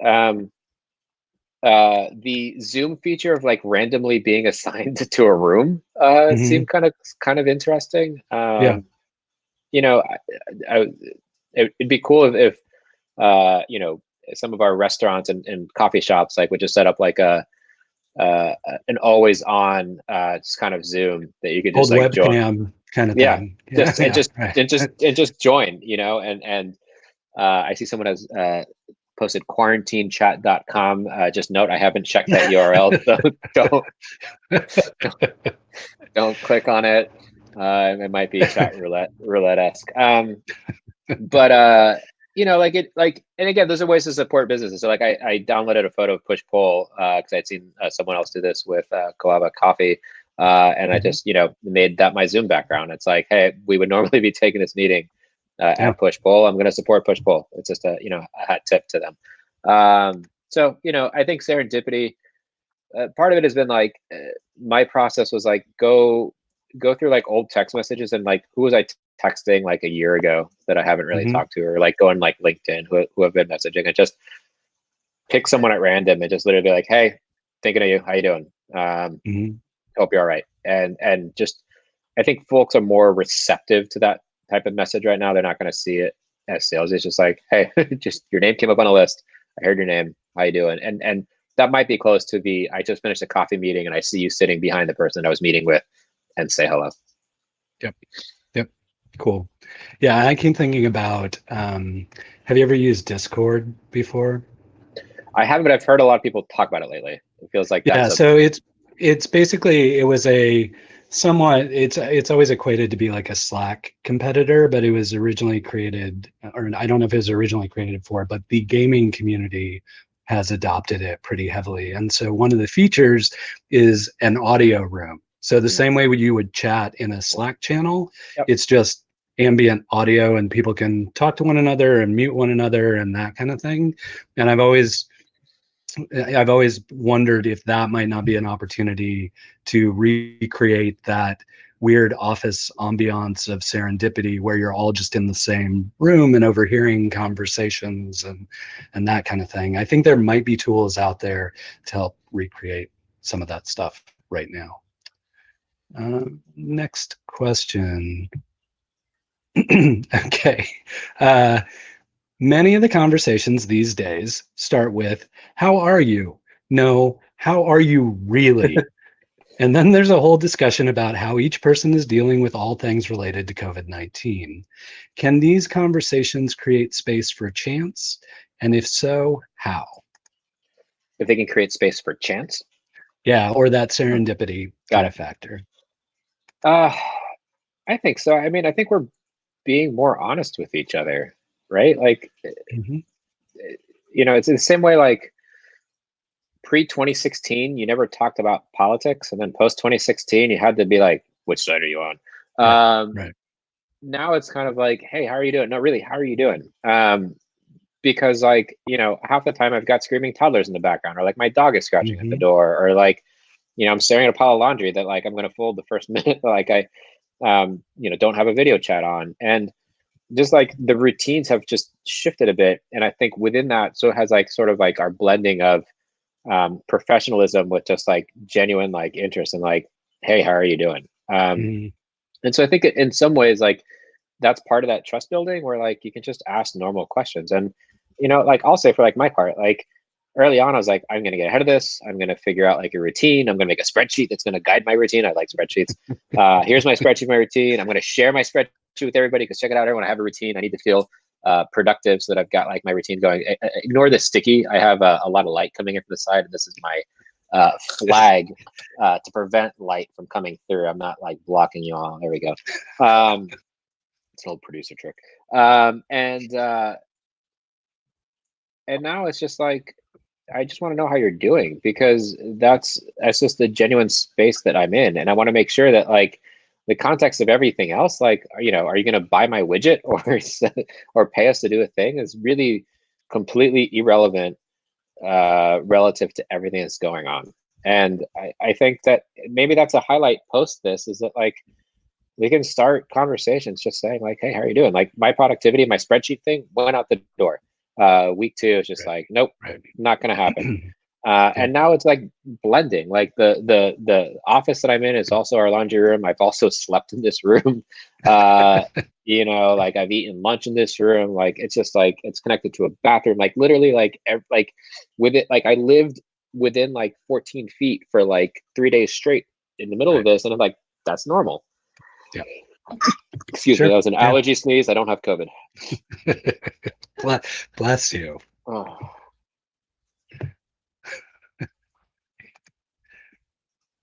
The Zoom feature of like randomly being assigned to a room seemed kind of interesting. Yeah. You know, it'd be cool if you know, some of our restaurants and coffee shops like would just set up like an always on just kind of Zoom that you could just Old like join. webcam kind of Yeah, thing. Yeah. Yeah. Right. and just join, you know, and I see someone has posted quarantinechat.com. Just note, I haven't checked that URL, so don't click on it. It might be chat roulette-esque. But you know, like and again, those are ways to support businesses. So like I downloaded a photo of Push Pull because I'd seen someone else do this with Koala Coffee. And I just, you know, made that my Zoom background. It's like, hey, we would normally be taking this meeting at Push Pull. I'm going to support Push Pull. It's just a, you know, a hat tip to them. So, you know, I think serendipity, part of it has been like, my process was like, go through like old text messages and like, who was I texting like a year ago that I haven't really talked to, or like go on like LinkedIn who have been messaging, and just pick someone at random and just literally be like, hey, thinking of you. How you doing? Hope you're all right. And just, I think folks are more receptive to that type of message right now. They're not going to see it as sales. It's just like, hey, just your name came up on a list. I heard your name. How you doing? And that might be close to the, I just finished a coffee meeting and I see you sitting behind the person I was meeting with, and say hello. Yep. Yep. Cool. Yeah, I keep thinking about, have you ever used Discord before? I haven't, but I've heard a lot of people talk about it lately. It feels like Yeah, so it's basically, it was a somewhat, it's always equated to be like a Slack competitor, but it was originally created, or I don't know if it was originally created for, but the gaming community has adopted it pretty heavily. And so one of the features is an audio room. So the same way you would chat in a Slack channel, it's just ambient audio and people can talk to one another and mute one another and that kind of thing. And I've always wondered if that might not be an opportunity to recreate that weird office ambiance of serendipity where you're all just in the same room and overhearing conversations and that kind of thing. I think there might be tools out there to help recreate some of that stuff right now. Next question. Okay. Many of the conversations these days start with, how are you? No, how are you really? And then there's a whole discussion about how each person is dealing with all things related to COVID-19. Can these conversations create space for chance? And if so, how? If they can create space for chance? Yeah, or that serendipity kind of factor. I think so. I mean, I think we're being more honest with each other, right? Like, you know, it's the same way like pre 2016, you never talked about politics, and then post 2016, you had to be like, which side are you on? Right. Now it's kind of like, hey, how are you doing? No, really, how are you doing? Because like, you know, half the time I've got screaming toddlers in the background, or like my dog is scratching at the door, or like, you know, I'm staring at a pile of laundry that like I'm going to fold the first minute, like I, you know, don't have a video chat on. And just like the routines have just shifted a bit. And I think within that, so it has like sort of like our blending of professionalism with just like genuine like interest and like, hey, how are you doing? And so I think in some ways, like that's part of that trust building where like you can just ask normal questions. And, you know, like I'll say for like my part, like early on, I was like, I'm going to get ahead of this. I'm going to figure out like a routine. I'm going to make a spreadsheet that's going to guide my routine. I like spreadsheets. Here's my spreadsheet, my routine. I'm going to share my spreadsheet with everybody because check it out. Everyone, I have a routine. I need to feel productive so that I've got like my routine going. Ignore the sticky. I have a lot of light coming in from the side. And this is my flag to prevent light from coming through. I'm not like blocking you all. There we go. It's an old producer trick. And now it's just like, I just want to know how you're doing, because that's just the genuine space that I'm in. And I want to make sure that like the context of everything else, like, you know, are you going to buy my widget or pay us to do a thing, is really completely irrelevant relative to everything that's going on. And I think that maybe that's a highlight post this, is that like, we can start conversations just saying like, hey, how are you doing? Like my productivity, my spreadsheet thing went out the door. Week 2 is just like, nope, not going to happen. And now it's like blending. Like the office that I'm in is also our laundry room. I've also slept in this room. Like I've eaten lunch in this room. Like it's just like it's connected to a bathroom. Like literally, like with it. Like I lived within like 14 feet for like 3 days straight in the middle of this, and I'm like, that's normal. Yeah. Excuse me, that was an allergy sneeze. I don't have COVID. Bless you. Oh.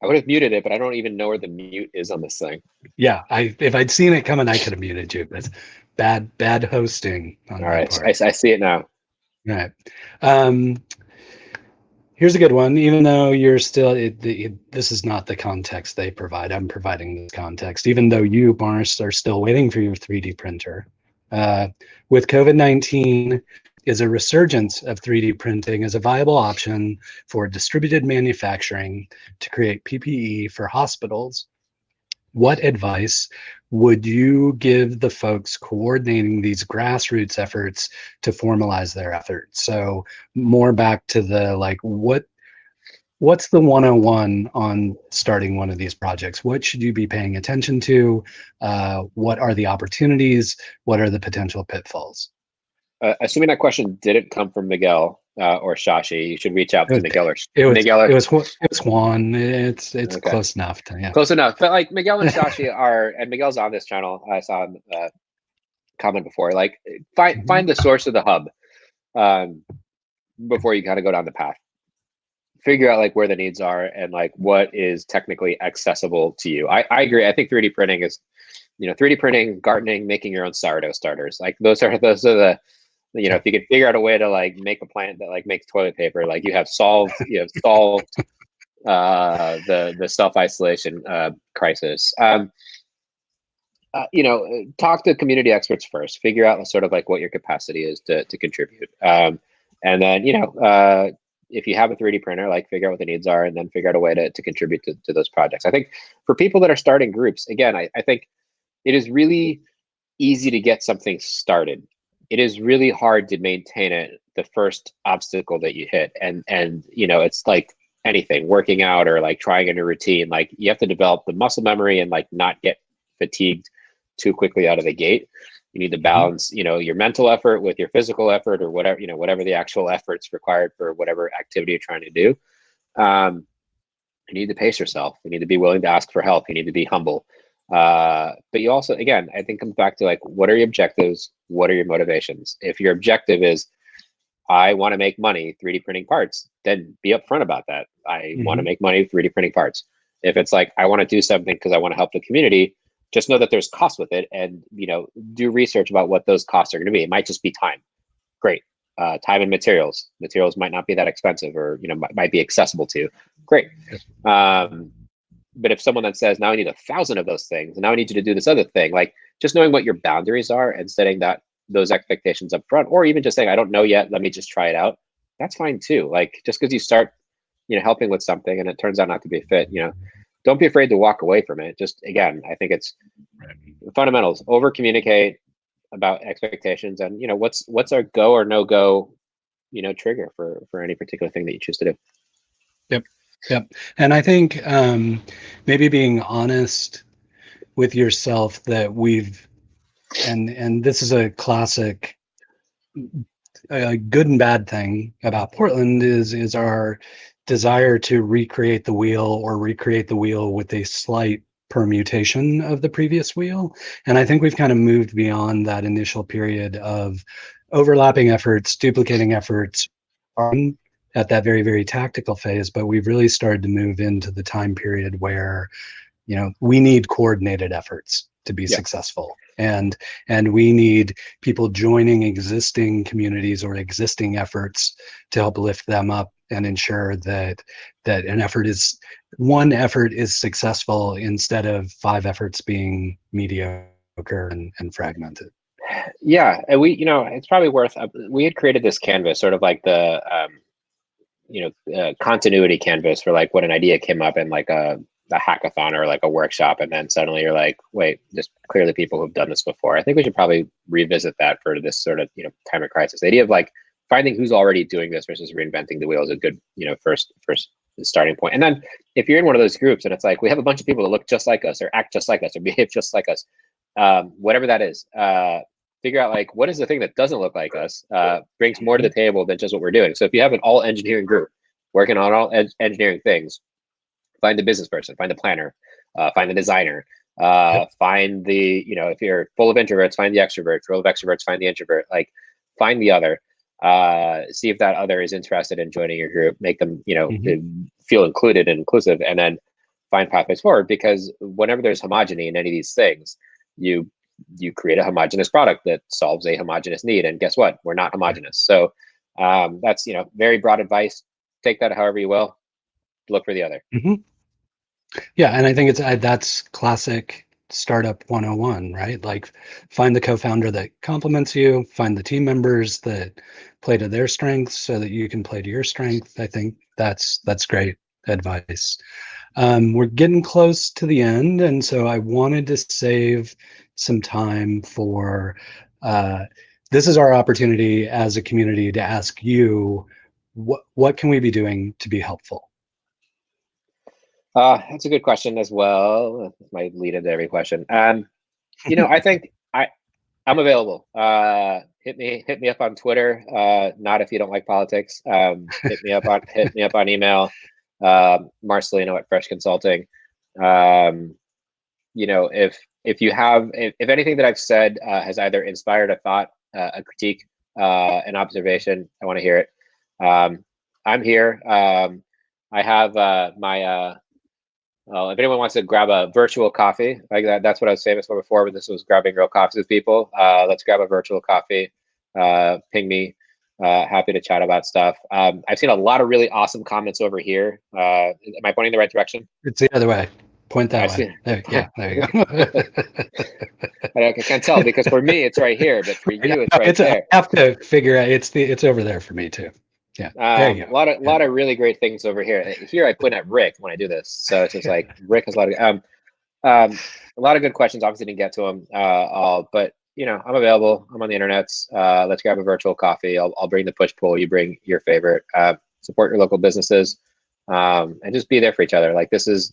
I would have muted it, but I don't even know where the mute is on this thing. Yeah, if I'd seen it coming, I could have muted you. That's bad hosting on my part. I see it now. Right. Here's a good one. Even though you're still, this is not the context they provide. I'm providing this context. Even though you, Mars, are still waiting for your 3D printer, with COVID-19, is a resurgence of 3D printing as a viable option for distributed manufacturing to create PPE for hospitals. What advice would you give the folks coordinating these grassroots efforts to formalize their efforts? So more back to the like, what's the 101 on starting one of these projects? What should you be paying attention to? What are the opportunities? What are the potential pitfalls? Assuming that question didn't come from Miguel or Shashi, you should reach out to Miguel or Miguel. It was Juan. It's okay. Close enough. Close enough. But like Miguel and Shashi are, and Miguel's on this channel. I saw him comment before. Like find the source of the hub before you kind of go down the path. Figure out like where the needs are and like what is technically accessible to you. I agree. I think 3D printing is, 3D printing, gardening, making your own sourdough starters. Like those are the if you could figure out a way to like make a plant that like makes toilet paper, like you have solved the self-isolation crisis. Talk to community experts first. Figure out sort of like what your capacity is to contribute, and then if you have a 3D printer, like figure out what the needs are, and then figure out a way to contribute to those projects. I think for people that are starting groups, again, I think it is really easy to get something started. It is really hard to maintain it the first obstacle that you hit. And it's like anything, working out or like trying a new routine, like you have to develop the muscle memory and like not get fatigued too quickly out of the gate. You need to balance, your mental effort with your physical effort or whatever, whatever the actual efforts required for whatever activity you're trying to do. You need to pace yourself. You need to be willing to ask for help. You need to be humble. But you also, again, I think comes back to like, what are your objectives? What are your motivations? If your objective is, I want to make money 3D printing parts, then be upfront about that. I want to make money 3D printing parts. If it's like, I want to do something because I want to help the community, just know that there's costs with it and, do research about what those costs are going to be. It might just be time. Great. Time and materials. Materials might not be that expensive or, might be accessible to. Great. But if someone then says, now I need 1,000 of those things, and now I need you to do this other thing, like just knowing what your boundaries are and setting those expectations up front, or even just saying, I don't know yet, let me just try it out. That's fine too. Like just because you start, helping with something and it turns out not to be a fit, don't be afraid to walk away from it. Just again, I think it's fundamentals, over communicate about expectations and, what's our go or no go, trigger for any particular thing that you choose to do. Yep. And I think maybe being honest with yourself that and this is a classic good and bad thing about Portland is our desire to recreate the wheel with a slight permutation of the previous wheel. And I think we've kind of moved beyond that initial period of overlapping efforts, duplicating efforts, at that very, very tactical phase, but we've really started to move into the time period where, we need coordinated efforts to be successful. And we need people joining existing communities or existing efforts to help lift them up and ensure that one effort is successful instead of 5 efforts being mediocre and fragmented. Yeah, and we, it's probably worth. We had created this canvas, sort of like the continuity canvas for like when an idea came up in like a a hackathon or like a workshop, and then suddenly you're like, wait, there's clearly people who've done this before. I think we should probably revisit that for this sort of, time of crisis. The idea of like finding who's already doing this versus reinventing the wheel is a good, first starting point. And then if you're in one of those groups and it's like, we have a bunch of people that look just like us or act just like us or behave just like us, whatever that is, figure out like, what is the thing that doesn't look like us, brings more to the table than just what we're doing. So if you have an all engineering group working on all engineering things, find the business person, find the planner, find the designer, find the, if you're full of introverts, find the extrovert, full of extroverts, find the introvert, like find the other, see if that other is interested in joining your group, make them, feel included and inclusive, and then find pathways forward. Because whenever there's homogeny in any of these things, you create a homogenous product that solves a homogenous need. And guess what? We're not homogenous. So that's, very broad advice. Take that however you will. Look for the other. Yeah, and I think that's classic startup 101, right? Like find the co-founder that complements you, find the team members that play to their strengths so that you can play to your strength. I think that's great advice. We're getting close to the end, and so I wanted to save some time for this is our opportunity as a community to ask you, what can we be doing to be helpful? That's a good question as well. This might lead into every question. I think I'm available. Hit me up on Twitter. Not if you don't like politics. Hit me up on email. Marcelino at Fresh Consulting. If you have, if anything that I've said has either inspired a thought, a critique, an observation, I want to hear it. I'm here. I have my. If anyone wants to grab a virtual coffee, like that's what I was famous for before, but this was grabbing real coffees with people. Let's grab a virtual coffee. Ping me. Happy to chat about stuff. I've seen a lot of really awesome comments over here. Am I pointing in the right direction? It's the other way. Point that way. There you go. I can't tell because for me it's right here, but for you it's right there. I have to figure out it's over there for me too. Yeah, there you go. A lot of really great things over here. Here I put at Rick when I do this, so it's just like Rick has a lot of good questions. Obviously didn't get to them all, but I'm available. I'm on the internet. Let's grab a virtual coffee. I'll bring the push pull. You bring your favorite. Support your local businesses, and just be there for each other. Like this is,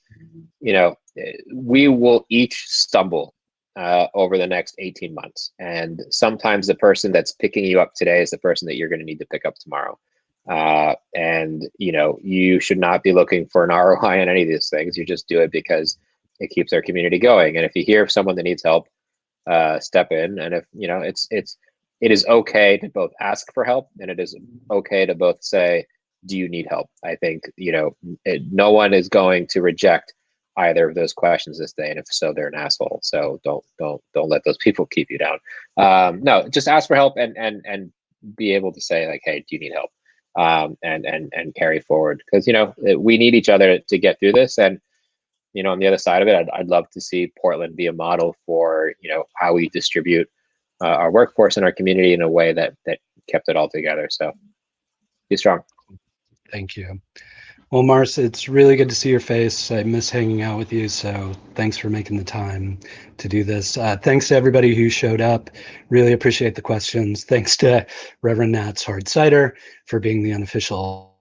we will each stumble over the next 18 months, and sometimes the person that's picking you up today is the person that you're going to need to pick up tomorrow. And you should not be looking for an ROI on any of these things. You just do it because it keeps our community going. And if you hear of someone that needs help, step in. And if it is okay to both ask for help, and it is okay to both say, do you need help? I think no one is going to reject either of those questions this day, and if so, they're an asshole. So don't let those people keep you down. No, just ask for help and be able to say like, hey, do you need help? And carry forward, because we need each other to get through this. And on the other side of it, I'd love to see Portland be a model for how we distribute our workforce and our community in a way that kept it all together. So be strong. Thank you. Well, Mars, it's really good to see your face. I miss hanging out with you, so thanks for making the time to do this. Thanks to everybody who showed up. Really appreciate the questions. Thanks to Reverend Nat's Hard Cider for being the unofficial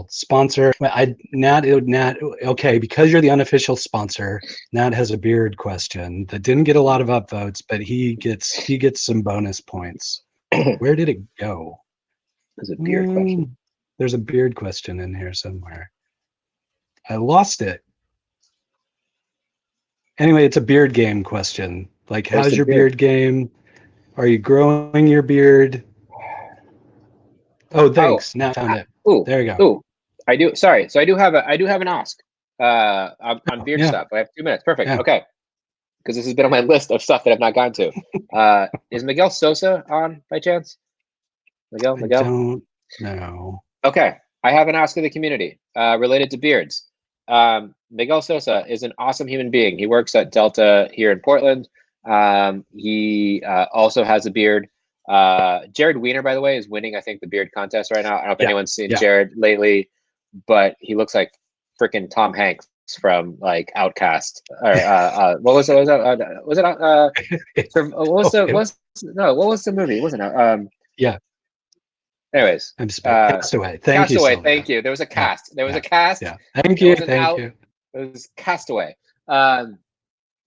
sponsor. Nat, okay, because you're the unofficial sponsor, Nat has a beard question that didn't get a lot of upvotes, but he gets some bonus points. Where did it go? There's a beard question. There's a beard question in here somewhere. I lost it. Anyway, it's a beard game question. Like, how's your beard game? Are you growing your beard? Oh, thanks. Now I found it. There you go. I do. Sorry. So I do have an ask on beard stuff. I have 2 minutes. Perfect. Yeah. Okay. Because this has been on my list of stuff that I've not gotten to. Is Miguel Sosa on by chance? Miguel? I don't know. Okay. I have an ask of the community related to beards. Miguel Sosa is an awesome human being. He works at Delta here in Portland. He also has a beard. Jared Weiner, by the way, is winning, I think, the beard contest right now. I don't know if anyone's seen Jared lately, but he looks like freaking Tom Hanks ghosts from like Outcast or what was it? What was the movie? It wasn't Yeah, anyways, I'm Castaway. Thank you, Castaway. Sylvia. Thank you. There was a Yeah, cast. There was yeah, a cast. yeah. Thank It you, wasn't thank out. you. It was Castaway.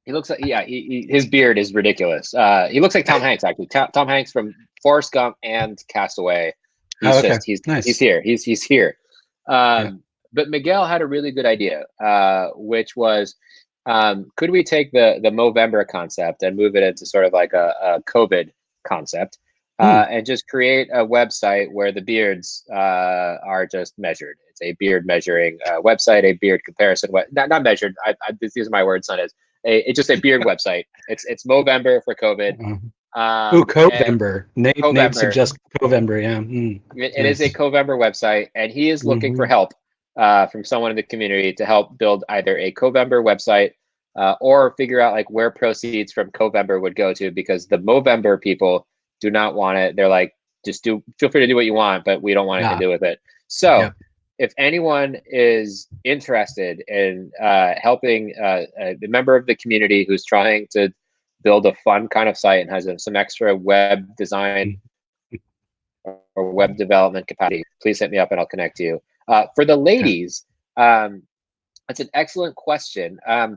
He looks like his beard is ridiculous. He looks like Tom Hanks actually. Tom Hanks from Forrest Gump and Castaway. He's Okay, he's nice. here. He's here. Yeah. But Miguel had a really good idea, which was, could we take the Movember concept and move it into sort of like a COVID concept, and just create a website where the beards are just measured. It's a beard measuring website, a beard comparison. Not measured. These are my words, not as it's just a beard website. It's Movember for COVID. Covember. Nate Covember. suggests Covember. Yeah. It is a Covember website, and he is looking for help from someone in the community to help build either a Covember website or figure out like where proceeds from Covember would go to, because the Movember people do not want it. They're like, just feel free to do what you want, but we don't want anything to do with it. So if anyone is interested in helping a member of the community who's trying to build a fun kind of site and has some extra web design or web development capacity, please hit me up and I'll connect you. For the ladies, that's an excellent question. I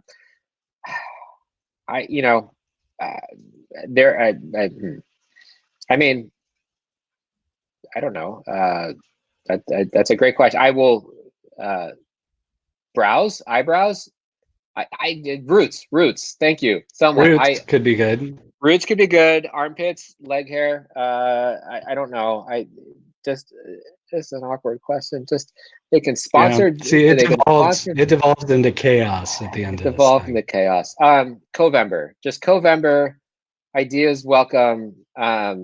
mean, I don't know. That's a great question. I will eyebrows. I did roots. Thank you, someone. Roots could be good. Roots could be good. Armpits, leg hair. I don't know. Just an awkward question. Just they can sponsor. Yeah. See, it devolved into chaos at the end of this. Devolved into chaos. Covember. Just Covember. Ideas welcome. Sorry.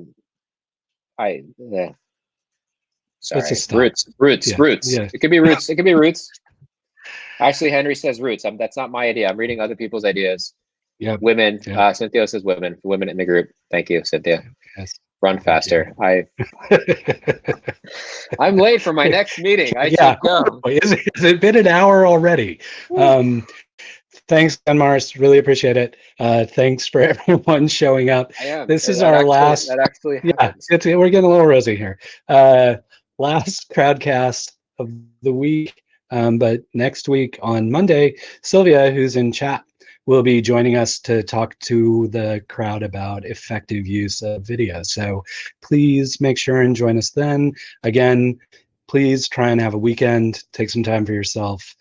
Roots. Yeah. It could be roots. Actually, Henry says roots. That's not my idea. I'm reading other people's ideas. Yeah. Women. Yeah. Cynthia says women. Women in the group. Thank you, Cynthia. Yes. Run faster. I'm late for my next meeting. I should go. Has it been an hour already? Thanks, Mars. Really appreciate it. Thanks for everyone showing up. This is our last. That actually happens. Yeah, we're getting a little rosy here. Last Crowdcast of the week. But next week on Monday, Sylvia, who's in chat, will be joining us to talk to the crowd about effective use of video. So please make sure and join us then. Again, please try and have a weekend. Take some time for yourself.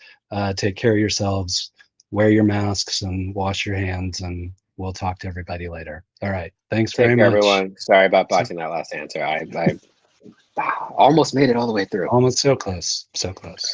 Take care of yourselves. Wear your masks and wash your hands, and we'll talk to everybody later. All right. Thanks very much. Everyone. Sorry about botching that last answer. I almost made it all the way through. Almost so close. So close.